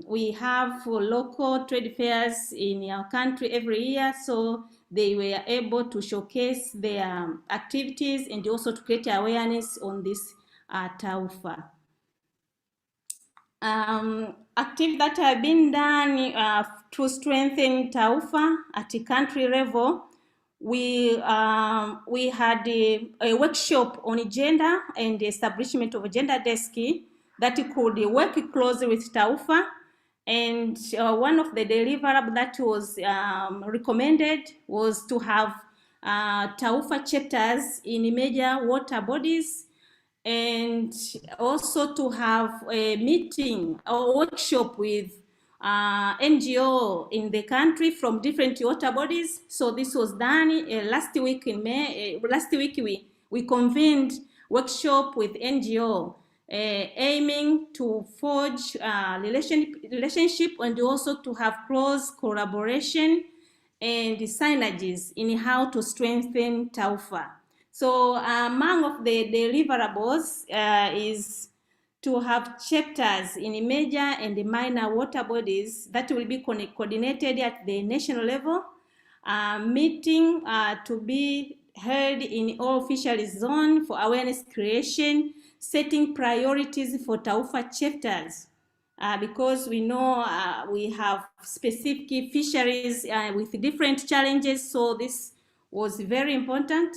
We have local trade fairs in our country every year, so they were able to showcase their activities and also to create awareness on this TAWFA. Activities that have been done to strengthen TAWFA at the country level, we had a workshop on gender and the establishment of a gender desk that could work closely with TAWFA. And one of the deliverables that was recommended was to have Taufa chapters in major water bodies, and also to have a meeting or workshop with NGO in the country from different water bodies. So this was done last week in May. Last week we convened workshop with NGO, aiming to forge relationship and also to have close collaboration and synergies in how to strengthen Taufa. So among of the deliverables is to have chapters in major and minor water bodies that will be coordinated at the national level, meeting to be held in all fisheries zones for awareness creation, setting priorities for Taufa chapters. Because we know we have specific fisheries with different challenges, so this was very important.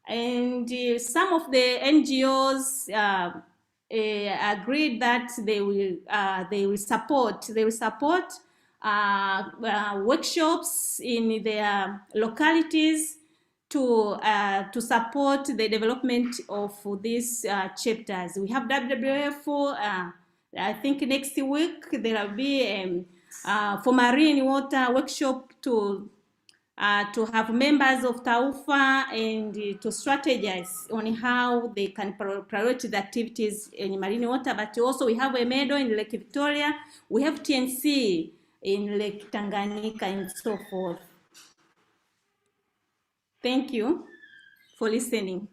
And some of the NGOs agreed that they will support workshops in their localities to support the development of these chapters. We have WWF. I think next week there will be for marine water workshop to have members of Taufa and to strategize on how they can prioritize the activities in marine water. But also we have a meadow in Lake Victoria, we have TNC in Lake Tanganyika and so forth. Thank you for listening.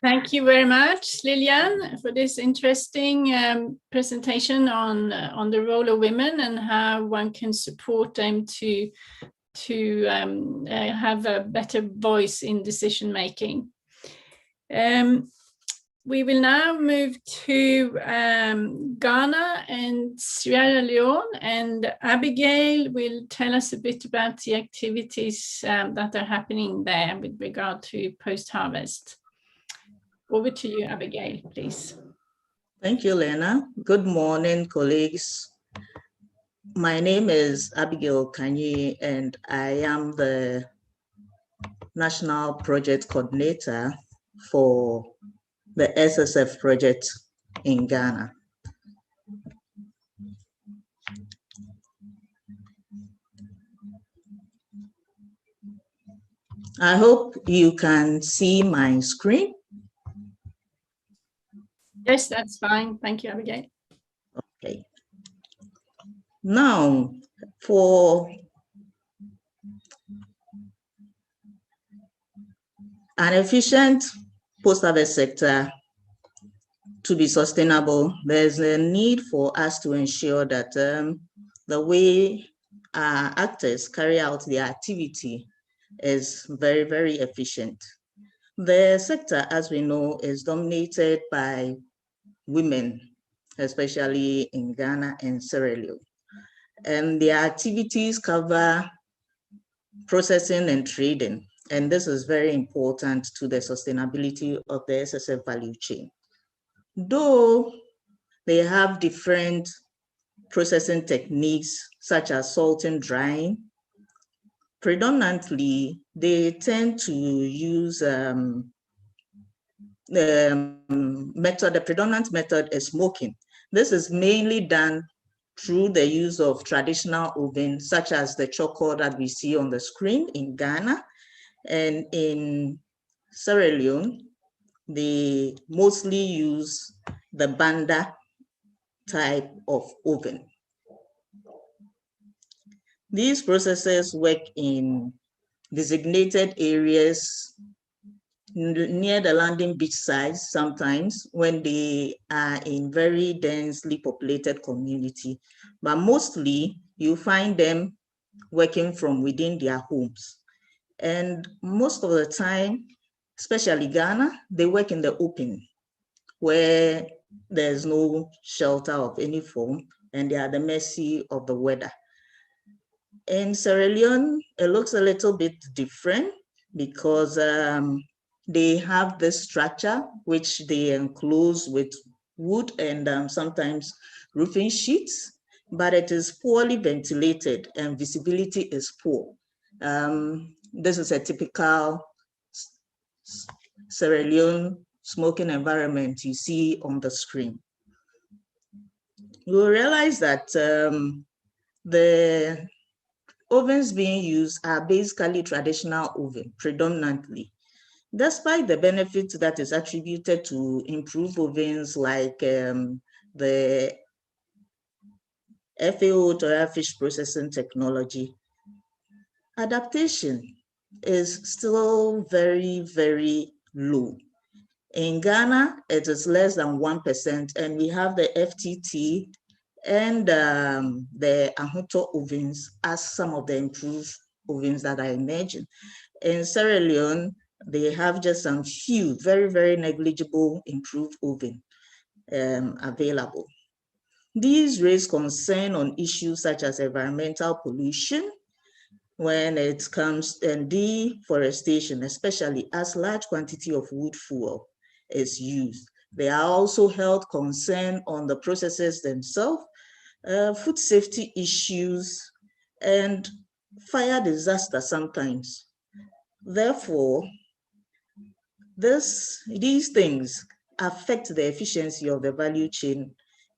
Thank you very much, Lilian, for this interesting presentation on the role of women and how one can support them to have a better voice in decision making. We will now move to Ghana and Sierra Leone, and Abigail will tell us a bit about the activities that are happening there with regard to post-harvest. Over to you, Abigail, please. Thank you, Lena. Good morning, colleagues. My name is Abigail Kanyi, and I am the National Project Coordinator for the SSF project in Ghana. I hope you can see my screen. Yes, that's fine. Thank you, Abigail. Okay. Now, for an efficient post-harvest sector to be sustainable, there's a need for us to ensure that the way our actors carry out their activity is very, very efficient. The sector, as we know, is dominated by women, especially in Ghana and Sierra Leone. And their activities cover processing and trading. And this is very important to the sustainability of the SSF value chain. Though they have different processing techniques, such as salt and drying, predominantly they tend to use the predominant method is smoking. This is mainly done through the use of traditional ovens, such as the choco that we see on the screen in Ghana. And in Sierra Leone, they mostly use the banda type of oven. These processes work in designated areas near the landing beach sites, sometimes when they are in very densely populated community, but mostly you find them working from within their homes. And most of the time, especially Ghana, they work in the open where there's no shelter of any form and they are at the mercy of the weather. In Sierra Leone, it looks a little bit different because they have this structure which they enclose with wood and sometimes roofing sheets, but it is poorly ventilated and visibility is poor. This is a typical Sierra Leone smoking environment you see on the screen. You will realize that the ovens being used are basically traditional oven, predominantly. Despite the benefits that is attributed to improved ovens like the FAO to fish processing technology, adaptation is still very, very low. In Ghana, it is less than 1%, and we have the FTT and the Ahuto ovens as some of the improved ovens that I mentioned. In Sierra Leone, they have just some few very, very negligible improved oven available. These raise concern on issues such as environmental pollution when it comes to deforestation, especially as large quantity of wood fuel is used. There are also health concerns on the processes themselves, food safety issues, and fire disaster sometimes. Therefore, these things affect the efficiency of the value chain,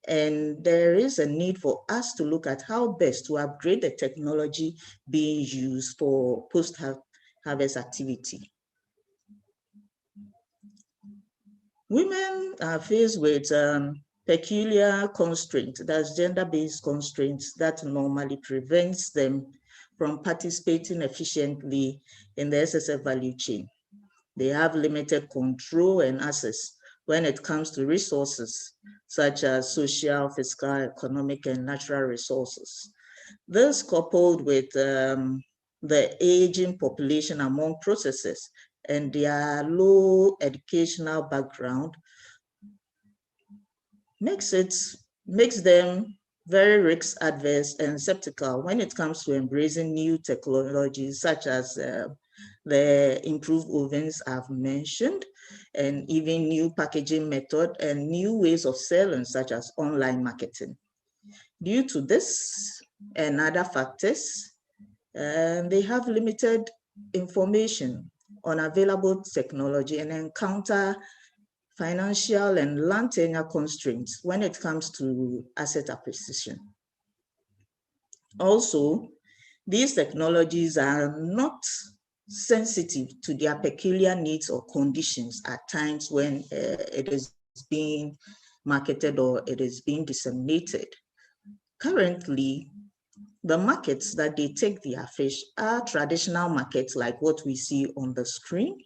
and there is a need for us to look at how best to upgrade the technology being used for post-harvest activity. Women are faced with peculiar constraints, that's gender-based constraints that normally prevents them from participating efficiently in the SSF value chain. They have limited control and access when it comes to resources, such as social, fiscal, economic, and natural resources. This coupled with the aging population among processors and their low educational background makes them very risk adverse and skeptical when it comes to embracing new technologies such as the improved ovens I've mentioned, and even new packaging method and new ways of selling such as online marketing. Due to this and other factors, they have limited information on available technology and encounter financial and land tenure constraints when it comes to asset acquisition. Also, these technologies are not sensitive to their peculiar needs or conditions at times when it is being marketed or it is being disseminated. Currently, the markets that they take their fish are traditional markets like what we see on the screen,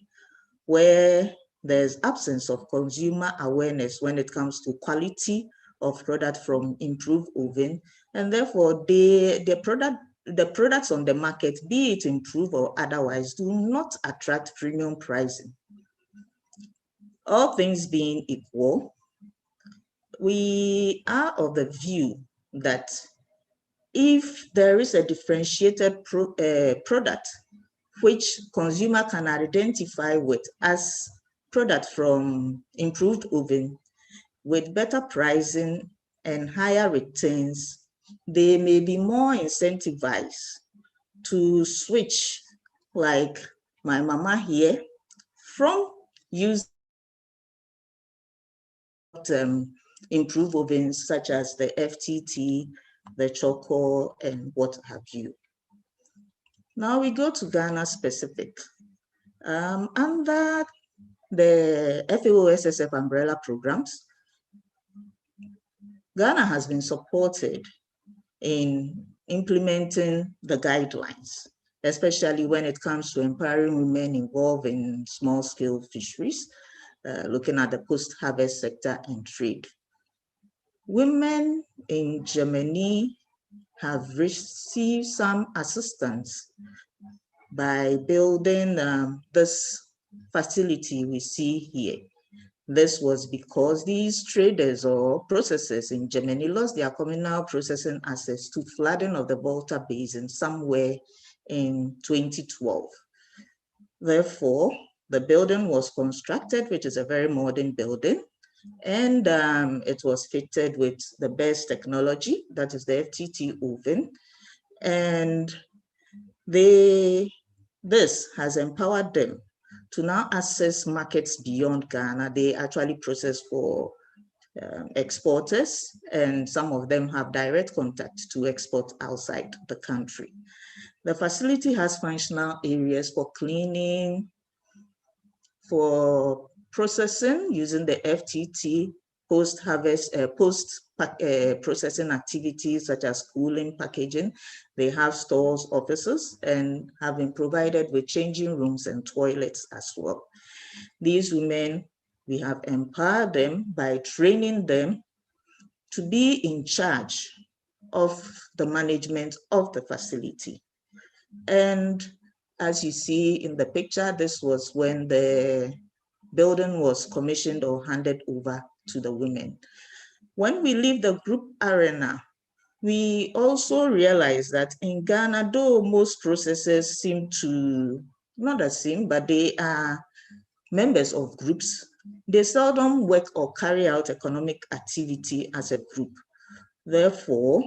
where there's absence of consumer awareness when it comes to quality of product from improved oven, and therefore the products on the market, be it improved or otherwise, do not attract premium pricing. All things being equal, we are of the view that if there is a differentiated product which consumer can identify with as product from improved oven with better pricing and higher returns, they may be more incentivized to switch, like my mama here, from using improved ovens such as the FTT, the Choco, and what have you. Now we go to Ghana specific. Under the FAO SSF umbrella programs, Ghana has been supported in implementing the guidelines, especially when it comes to empowering women involved in small-scale fisheries, looking at the post-harvest sector and trade. Women in Germany have received some assistance by building this facility we see here. This was because these traders or processors in Germany lost their communal processing access to flooding of the Volta Basin somewhere in 2012. Therefore, The building was constructed, which is a very modern building, and it was fitted with the best technology, that is the FTT oven. And this has empowered them to now access markets beyond Ghana. They actually process for exporters, and some of them have direct contact to export outside the country. The facility has functional areas for cleaning, for processing using the FTT, post-harvest, post-processing activities such as cooling, packaging. They have stores, offices, and have been provided with changing rooms and toilets as well. These women, we have empowered them by training them to be in charge of the management of the facility. And as you see in the picture, this was when the building was commissioned or handed over to the women. When we leave the group arena, we also realize that in Ghana, though most processors seem to, not the same, but they are members of groups, they seldom work or carry out economic activity as a group. Therefore,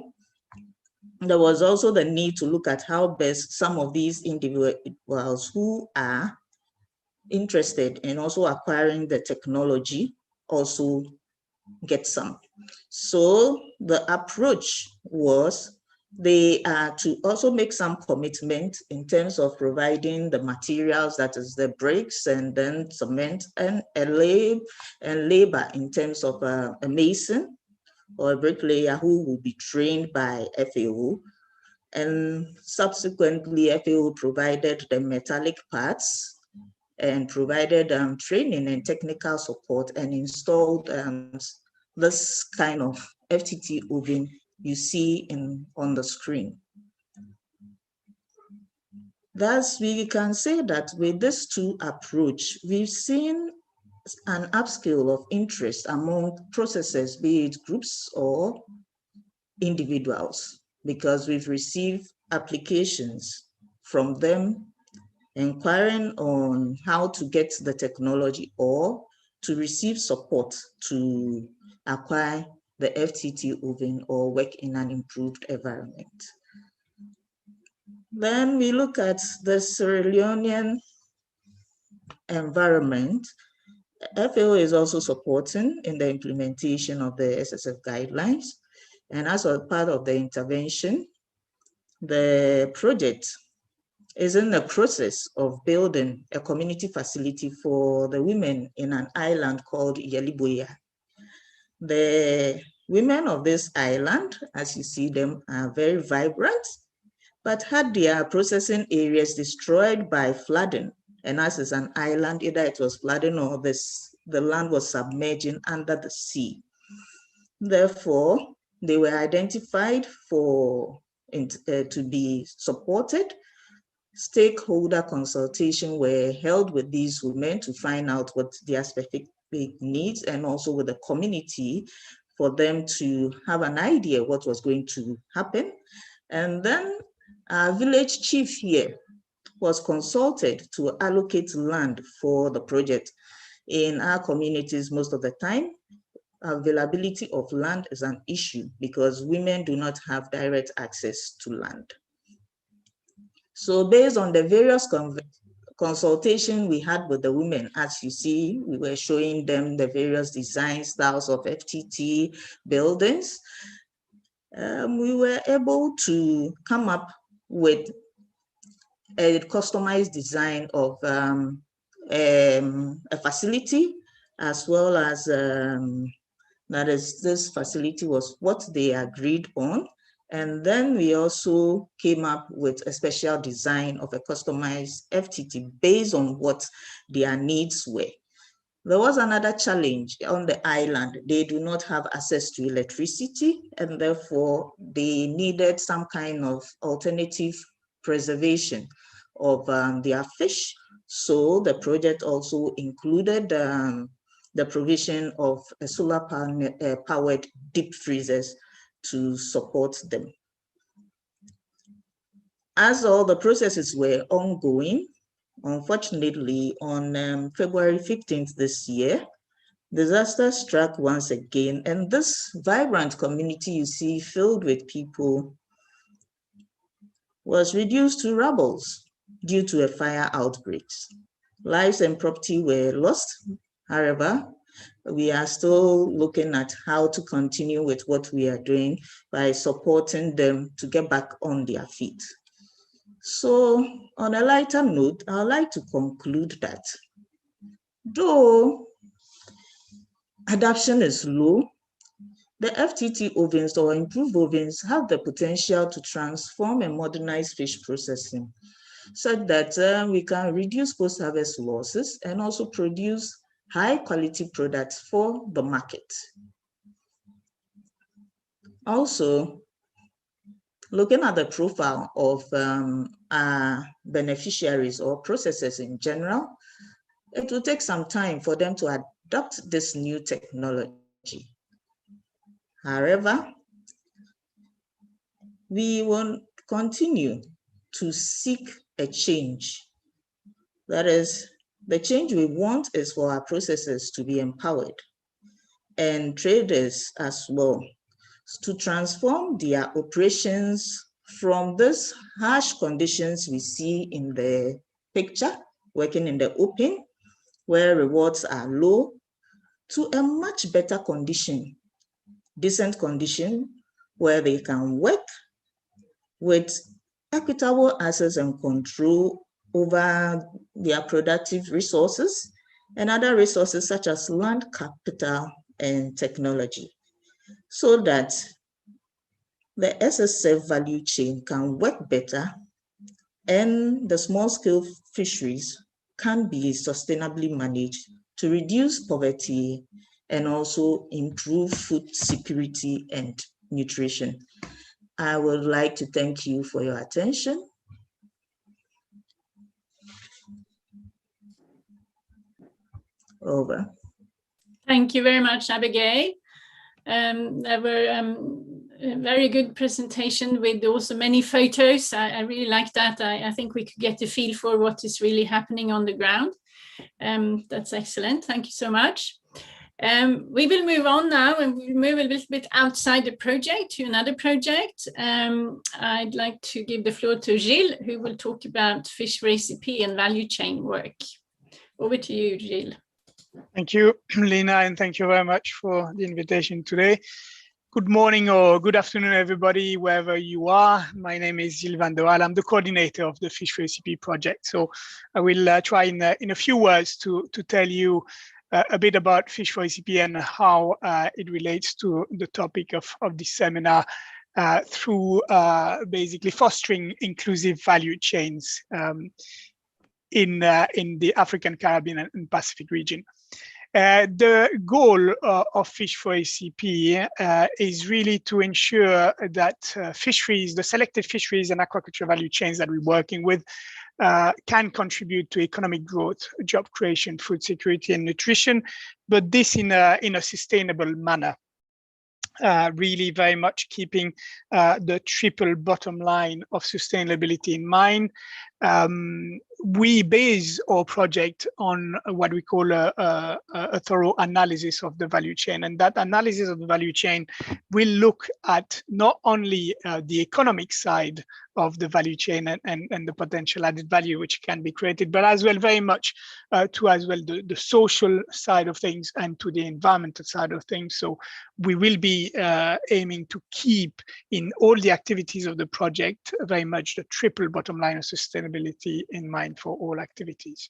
there was also the need to look at how best some of these individuals who are interested in also acquiring the technology also get some. So the approach was they are to also make some commitment in terms of providing the materials, that is the bricks and then cement, and labor in terms of a mason or a bricklayer who will be trained by FAO. And subsequently, FAO provided the metallic parts and provided training and technical support and installed this kind of FTT oven you see on the screen. Thus, we can say that with this two approach, we've seen an upscale of interest among processors, be it groups or individuals, because we've received applications from them inquiring on how to get the technology or to receive support to acquire the FTT oven or work in an improved environment. Then we look at the Sierra Leonean environment. FAO is also supporting in the implementation of the SSF guidelines. And as a part of the intervention, the project is in the process of building a community facility for the women in an island called Yeliboya. The women of this island, as you see them, are very vibrant, but had their processing areas destroyed by flooding. And as it's an island, either it was flooding or the land was submerging under the sea. Therefore, they were identified to be supported. Stakeholder consultation were held with these women to find out what their specific needs, and also with the community for them to have an idea what was going to happen. And then our village chief here was consulted to allocate land for the project. In our communities, most of the time, availability of land is an issue because women do not have direct access to land. So based on the various consultation we had with the women, as you see, we were showing them the various design styles of FTT buildings. We were able to come up with a customized design of a facility, as well as that is, this facility was what they agreed on. And then we also came up with a special design of a customized FTT based on what their needs were. There was another challenge on the island. They do not have access to electricity, and therefore they needed some kind of alternative preservation of their fish. So the project also included the provision of a solar powered deep freezers to support them. As all the processes were ongoing, unfortunately, on February 15th this year, disaster struck once again, and this vibrant community you see filled with people was reduced to rubble due to a fire outbreak. Lives and property were lost. However, we are still looking at how to continue with what we are doing by supporting them to get back on their feet. So on a lighter note, I'd like to conclude that though adoption is low, the FTT ovens or improved ovens have the potential to transform and modernize fish processing such that we can reduce post-harvest losses and also produce high-quality products for the market. Also, looking at the profile of our beneficiaries or processors in general, it will take some time for them to adopt this new technology. However, we will continue to seek a change. That is, the change we want is for our processors to be empowered and traders as well to transform their operations from these harsh conditions we see in the picture, working in the open, where rewards are low, to a much better condition, decent condition, where they can work with equitable access and control over their productive resources and other resources such as land, capital, and technology, so that the SSF value chain can work better and the small-scale fisheries can be sustainably managed to reduce poverty and also improve food security and nutrition. I would like to thank you for your attention. Over. Thank you very much, Abigail. There were a very good presentation with also many photos. I really like that. I think we could get a feel for what is really happening on the ground. That's excellent. Thank you so much. We will move on now and we'll move a little bit outside the project to another project. I'd like to give the floor to Gilles, who will talk about fish recipe and value chain work. Over to you, Gilles. Thank you, Lena, and thank you very much for the invitation today. Good morning or good afternoon, everybody, wherever you are. My name is Gilles van der Waal. I'm the coordinator of the Fish Recipe project. So I will try in a few words to tell you a bit about Fish Recipe and how it relates to the topic of this seminar through basically fostering inclusive value chains in the African, Caribbean, and Pacific region. The goal of Fish for ACP is really to ensure that fisheries, the selected fisheries and aquaculture value chains that we're working with can contribute to economic growth, job creation, food security, and nutrition, but this in a sustainable manner. Really very much keeping the triple bottom line of sustainability in mind. We base our project on what we call a thorough analysis of the value chain, and that analysis of the value chain will look at not only the economic side of the value chain and the potential added value which can be created, but as well very much to as well the social side of things and to the environmental side of things. So we will be aiming to keep in all the activities of the project very much the triple bottom line of sustainability in mind for all activities.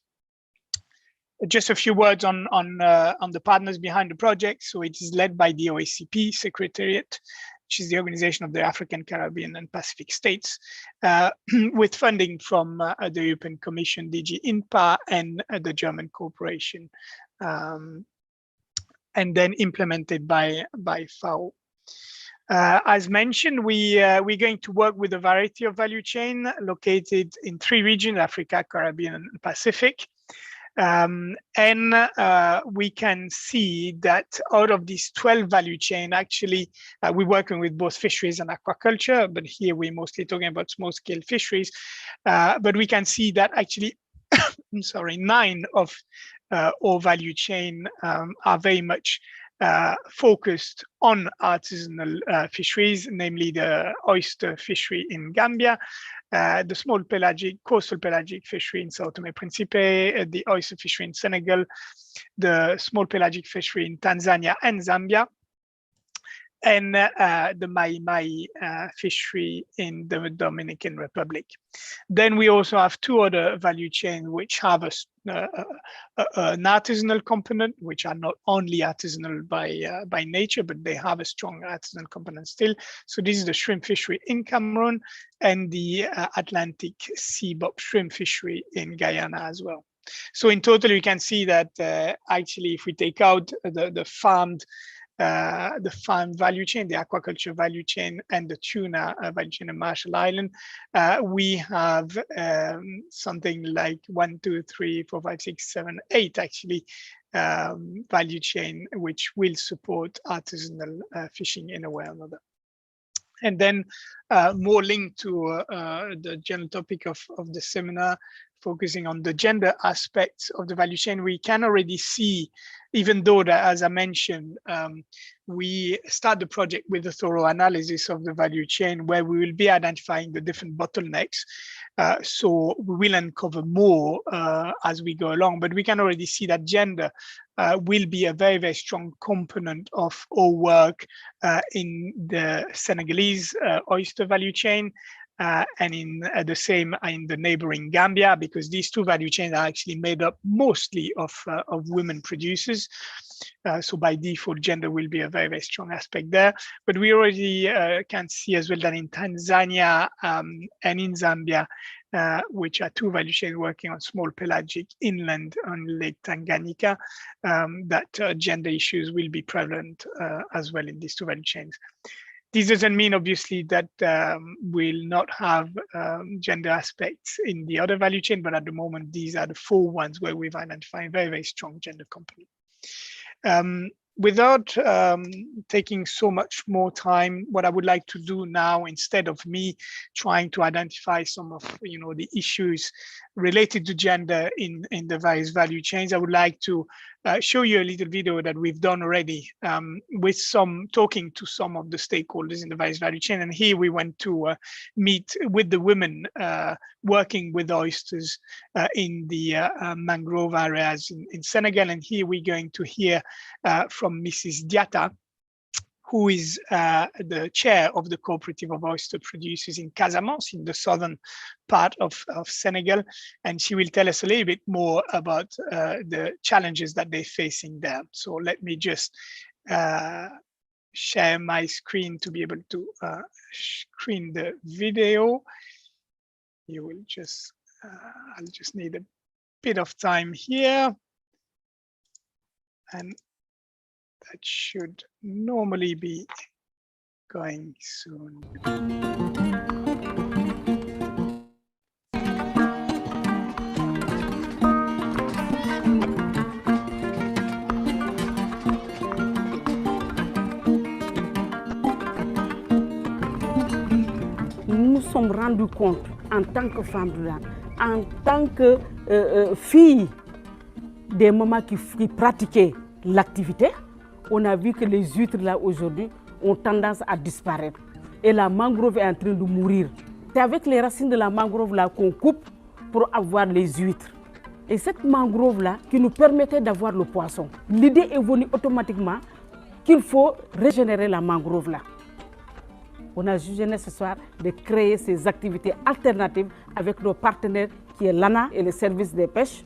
Just a few words on the partners behind the project. So it is led by the OACP Secretariat, which is the Organization of the African, Caribbean, and Pacific States, with funding from the European Commission, DG INPA, and the German Corporation, and then implemented by FAO. As mentioned, we're going to work with a variety of value chain located in 3 regions, Africa, Caribbean, and Pacific. We can see that out of these 12 value chain, actually, we're working with both fisheries and aquaculture, but here we're mostly talking about small-scale fisheries. But we can see that actually I'm sorry, 9 of our value chain are very much focused on artisanal fisheries, namely the oyster fishery in Gambia, the small pelagic, coastal pelagic fishery in Sao Tome Principe, the oyster fishery in Senegal, the small pelagic fishery in Tanzania and Zambia, and the Mai fishery in the Dominican Republic. Then we also have 2 other value chains which have an artisanal component, which are not only artisanal by nature, but they have a strong artisanal component still. So this is the shrimp fishery in Cameroon and the Atlantic sea bob shrimp fishery in Guyana as well. So in total, you can see that actually, if we take out the farm value chain, the aquaculture value chain, and the tuna value chain in Marshall Island, we have something like 1, 2, 3, 4, 5, 6, 7, 8 actually value chain, which will support artisanal fishing in a way or another. And then more linked to the general topic of the seminar, focusing on the gender aspects of the value chain, we can already see, even though that, as I mentioned, we start the project with a thorough analysis of the value chain where we will be identifying the different bottlenecks. So we will uncover more as we go along, but we can already see that gender will be a very, very strong component of our work in the Senegalese oyster value chain, and in the same in the neighboring Gambia, because these 2 value chains are actually made up mostly of women producers. So by default, gender will be a very, very strong aspect there. But we already can see as well that in Tanzania and in Zambia, which are 2 value chains working on small pelagic inland on Lake Tanganyika, that gender issues will be prevalent as well in these 2 value chains. This doesn't mean, obviously, that we'll not have gender aspects in the other value chain, but at the moment, these are the 4 ones where we've identified very, very strong gender component. Without taking so much more time, what I would like to do now, instead of me trying to identify some of the issues related to gender in the various value chains, I would like to show you a little video that we've done already with talking to some of the stakeholders in the various value chain. And here we went to meet with the women working with oysters in the mangrove areas in Senegal. And here we're going to hear from Mrs. Diatta, who is the chair of the cooperative of oyster producers in Casamance, in the southern part of Senegal. And she will tell us a little bit more about the challenges that they're facing there. So let me just share my screen to be able to screen the video. You will just, I'll just need a bit of time here. And that should normally be going soon. Nous nous sommes rendus compte en tant que femmes rurales, en tant que filles des mamans qui pratiquaient l'activité, on a vu que les huîtres là aujourd'hui ont tendance à disparaître et la mangrove est en train de mourir. C'est avec les racines de la mangrove là qu'on coupe pour avoir les huîtres. Et cette mangrove là qui nous permettait d'avoir le poisson. L'idée est venue automatiquement qu'il faut régénérer la mangrove là. On a jugé nécessaire de créer ces activités alternatives avec nos partenaires qui est l'ANA et le service des pêches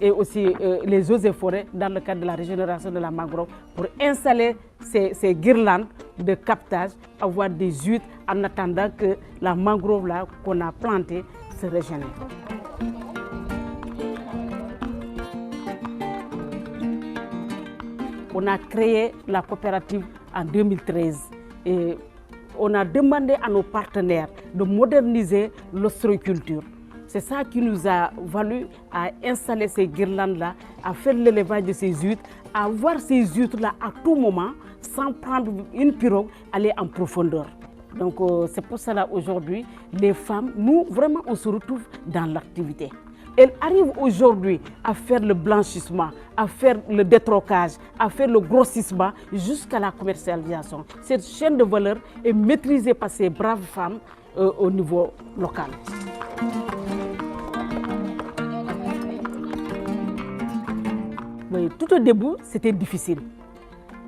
et aussi les eaux et forêts dans le cadre de la régénération de la mangrove pour installer ces guirlandes de captage, avoir des huîtres en attendant que la mangrove là qu'on a plantée se régénère. On a créé la coopérative en 2013 et on a demandé à nos partenaires de moderniser l'ostréiculture. C'est ça qui nous a valu à installer ces guirlandes-là, à faire l'élevage de ces huîtres, à voir ces huîtres-là à tout moment, sans prendre une pirogue, aller en profondeur. Donc c'est pour cela aujourd'hui, les femmes, nous vraiment on se retrouve dans l'activité. Elle arrive aujourd'hui à faire le blanchissement, à faire le détrocage, à faire le grossissement jusqu'à la commercialisation. Cette chaîne de valeur est maîtrisée par ces braves femmes au niveau local. Oui, tout au début, c'était difficile.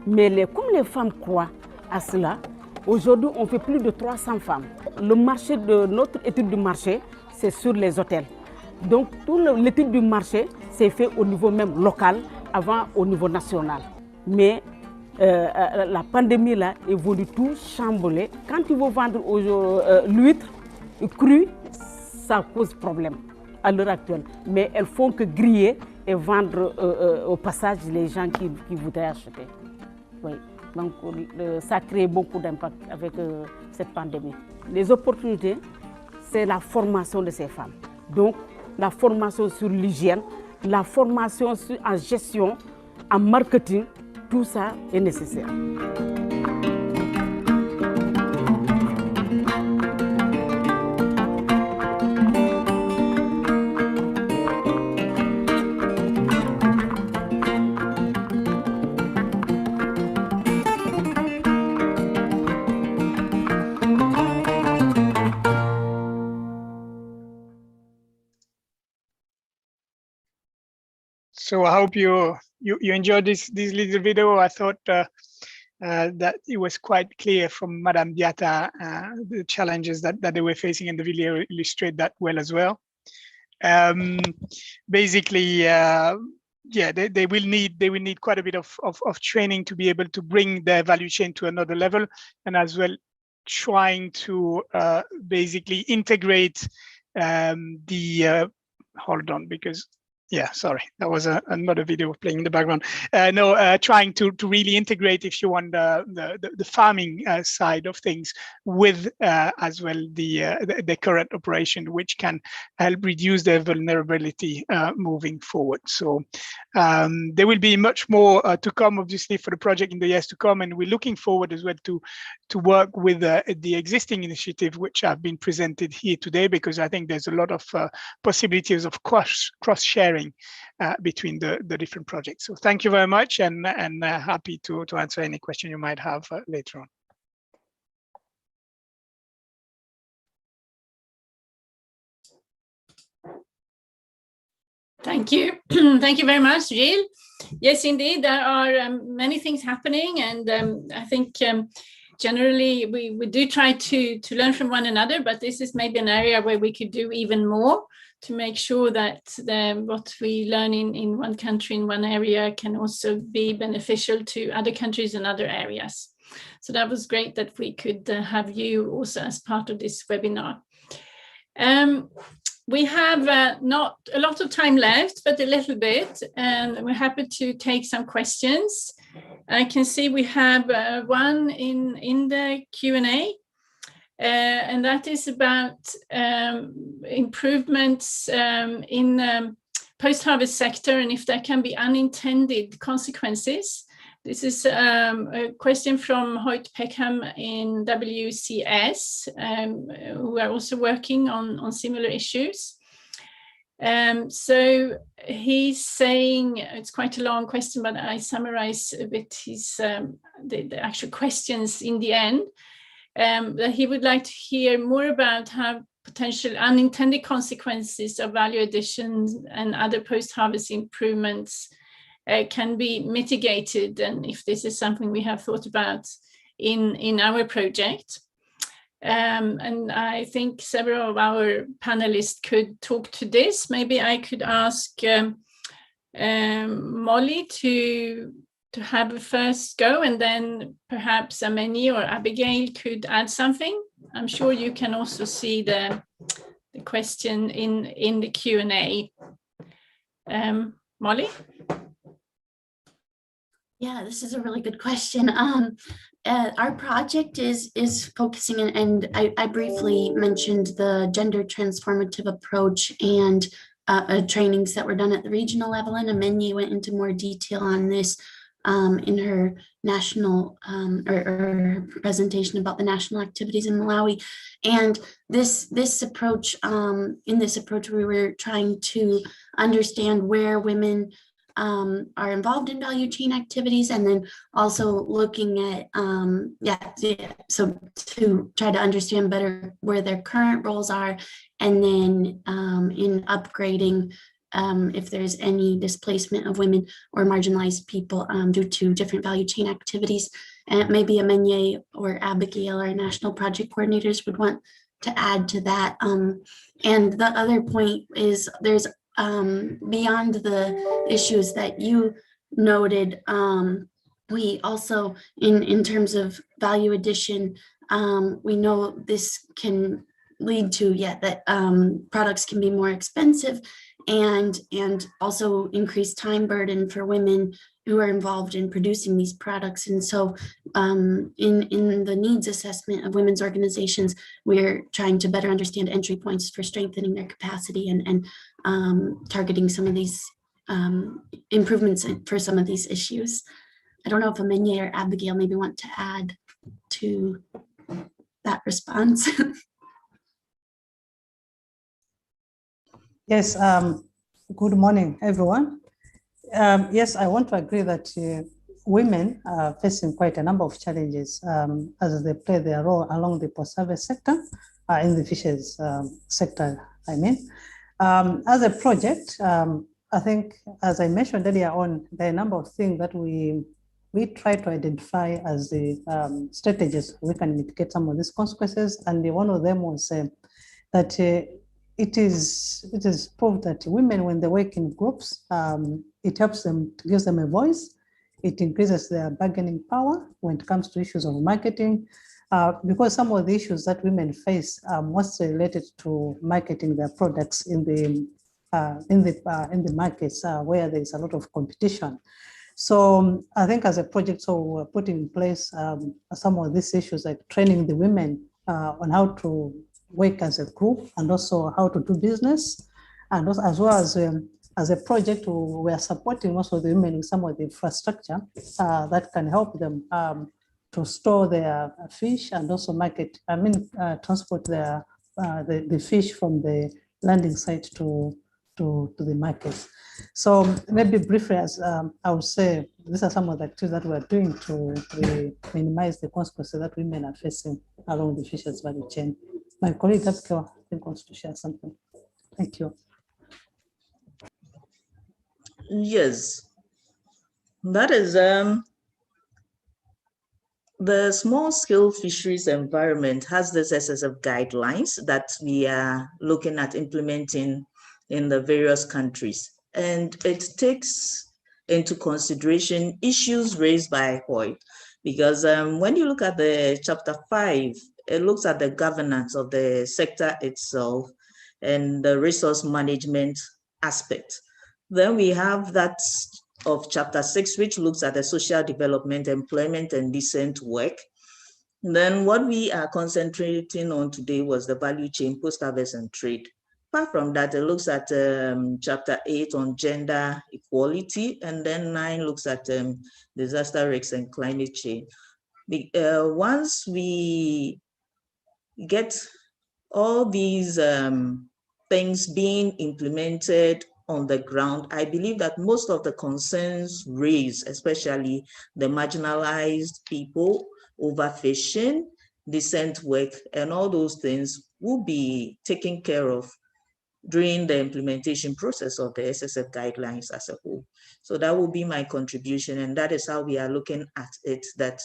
Mais comme les femmes croient à cela, aujourd'hui, on fait plus de 300 femmes. Le marché de notre étude du marché, c'est sur les hôtels. Donc, toute l'étude du marché, c'est fait au niveau même local, avant au niveau national. Mais la pandémie là est venue tout chambouler. Quand tu veux vendre l'huître crue, ça cause problème à l'heure actuelle. Mais elles font que griller et vendre au passage les gens qui voudraient acheter. Oui. Donc ça crée beaucoup d'impact avec cette pandémie. Les opportunités, c'est la formation de ces femmes. Donc la formation sur l'hygiène, la formation en gestion, en marketing, tout ça est nécessaire. So I hope you enjoyed this little video. I thought that it was quite clear from Madame Diatta the challenges that they were facing, and the video illustrate that well as well. Basically, yeah, they will need quite a bit of training to be able to bring their value chain to another level, and as well trying to basically integrate the hold on, because yeah, sorry, that was another video playing in the background. Trying to really integrate, if you want, the farming side of things with as well the current operation, which can help reduce their vulnerability moving forward. So there will be much more to come, obviously, for the project in the years to come, and we're looking forward as well to work with the existing initiative which have been presented here today, because I think there's a lot of possibilities of cross-sharing between the different projects. So thank you very much, and happy to answer any question you might have later on. Thank you. Thank you very much, Gilles. Yes, indeed, there are many things happening, and I think generally we do try to learn from one another, but this is maybe an area where we could do even more to make sure that what we learn in one country, in one area, can also be beneficial to other countries and other areas. So that was great that we could have you also as part of this webinar. We have not a lot of time left, but a little bit, and we're happy to take some questions. I can see we have one in the Q&A, and that is about improvements in the post-harvest sector, and if there can be unintended consequences. This is a question from Hoyt Peckham in WCS, who are also working on similar issues. So he's saying, it's quite a long question, but I summarize a bit his the actual questions in the end. That he would like to hear more about how potential unintended consequences of value additions and other post-harvest improvements can be mitigated, and if this is something we have thought about in our project. And I think several of our panelists could talk to this. Maybe I could ask Molly to have a first go, and then perhaps Ameni or Abigail could add something. I'm sure you can also see the question in the Q&A. Molly? Yeah, this is a really good question. Our project is focusing, and I briefly mentioned the gender transformative approach and trainings that were done at the regional level, and Ameni went into more detail on this. in her national or her presentation about the national activities in Malawi. And this approach, in this approach, we were trying to understand where women are involved in value chain activities, and then also looking at, so to try to understand better where their current roles are, and then in upgrading if there's any displacement of women or marginalized people due to different value chain activities. And maybe Amenye or Abigail, our national project coordinators, would want to add to that. And the other point is there's beyond the issues that you noted, we also, in terms of value addition, we know this can lead to that products can be more expensive, and also increased time burden for women who are involved in producing these products. And so in the needs assessment of women's organizations, we're trying to better understand entry points for strengthening their capacity and targeting some of these improvements for some of these issues. I don't know if Amenye or Abigail maybe want to add to that response. Yes, good morning, everyone. Yes, I want to agree that women are facing quite a number of challenges as they play their role along the post-harvest sector, in the fisheries sector, I mean. As a project, I think, as I mentioned earlier on, there are a number of things that we try to identify as the strategies we can mitigate some of these consequences. And one of them was that it is proved that women, when they work in groups, it helps them, it gives them a voice. It increases their bargaining power when it comes to issues of marketing, because some of the issues that women face are mostly related to marketing their products in the markets where there is a lot of competition. So I think as a project, so we're putting in place some of these issues, like training the women on how to work as a group, and also how to do business, and also, as well as a project, we are supporting also the women with some of the infrastructure that can help them to store their fish and also market, transport their the fish from the landing site to the market. So maybe briefly, as I would say, these are some of the activities that we're doing to minimize the consequences that women are facing along the fisheries value chain. My colleague Abigail, I think, wants to share something. Thank you. Yes, that is the small-scale fisheries environment has this SSF guidelines that we are looking at implementing in the various countries, and it takes into consideration issues raised by HOI, because when you look at the chapter 5, it looks at the governance of the sector itself and the resource management aspect. Then we have that of chapter 6, which looks at the social development, employment, and decent work. Then what we are concentrating on today was the value chain, post-harvest, and trade. Apart from that, it looks at chapter 8 on gender equality, and then 9 looks at disaster risks and climate change. Once we get all these things being implemented on the ground, I believe that most of the concerns raised, especially the marginalized people, overfishing, decent work, and all those things will be taken care of during the implementation process of the SSF guidelines as a whole. So that will be my contribution, and that is how we are looking at it, that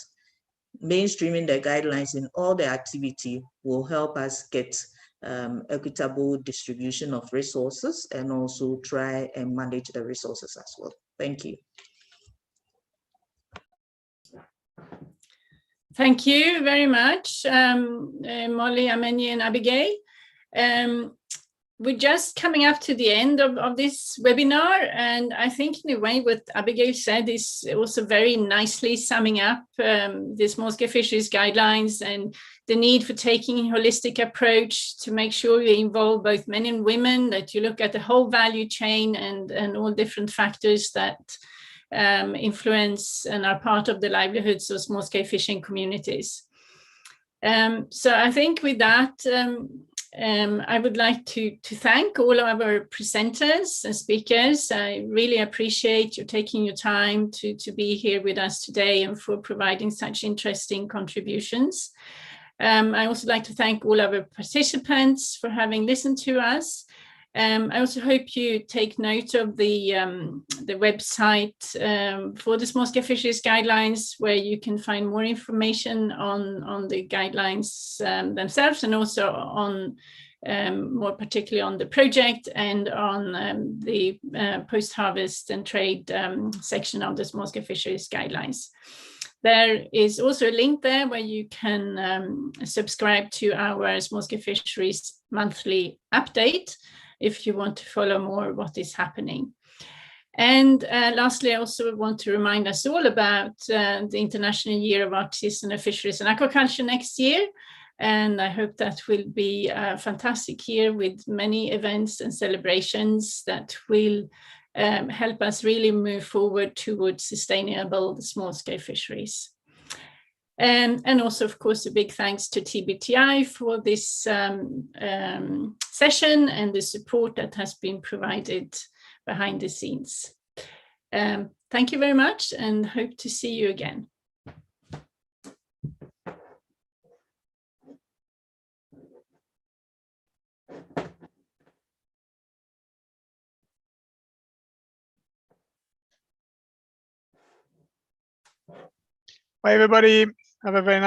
mainstreaming the guidelines in all the activity will help us get equitable distribution of resources, and also try and manage the resources as well. Thank you. Thank you very much, Molly, Amenye, and Abigail. We're just coming up to the end of this webinar, and I think in a way what Abigail said is also very nicely summing up the small-scale fisheries guidelines and the need for taking a holistic approach to make sure you involve both men and women, that you look at the whole value chain and all different factors that influence and are part of the livelihoods of small-scale fishing communities. So I think with that, I would like to thank all of our presenters and speakers. I really appreciate you taking your time to be here with us today and for providing such interesting contributions. I also like to thank all of our participants for having listened to us. I also hope you take note of the website for the small-scale fisheries guidelines, where you can find more information on the guidelines themselves, and also on more particularly on the project and on the post-harvest and trade section of the small-scale fisheries guidelines. There is also a link there where you can subscribe to our small-scale fisheries monthly update if you want to follow more what is happening. And lastly, I also want to remind us all about the International Year of Artisanal Fisheries and Aquaculture next year. And I hope that will be a fantastic year with many events and celebrations that will help us really move forward towards sustainable small-scale fisheries. And also, of course, a big thanks to TBTI for this session and the support that has been provided behind the scenes. Thank you very much, and hope to see you again. Bye, everybody. Have a very nice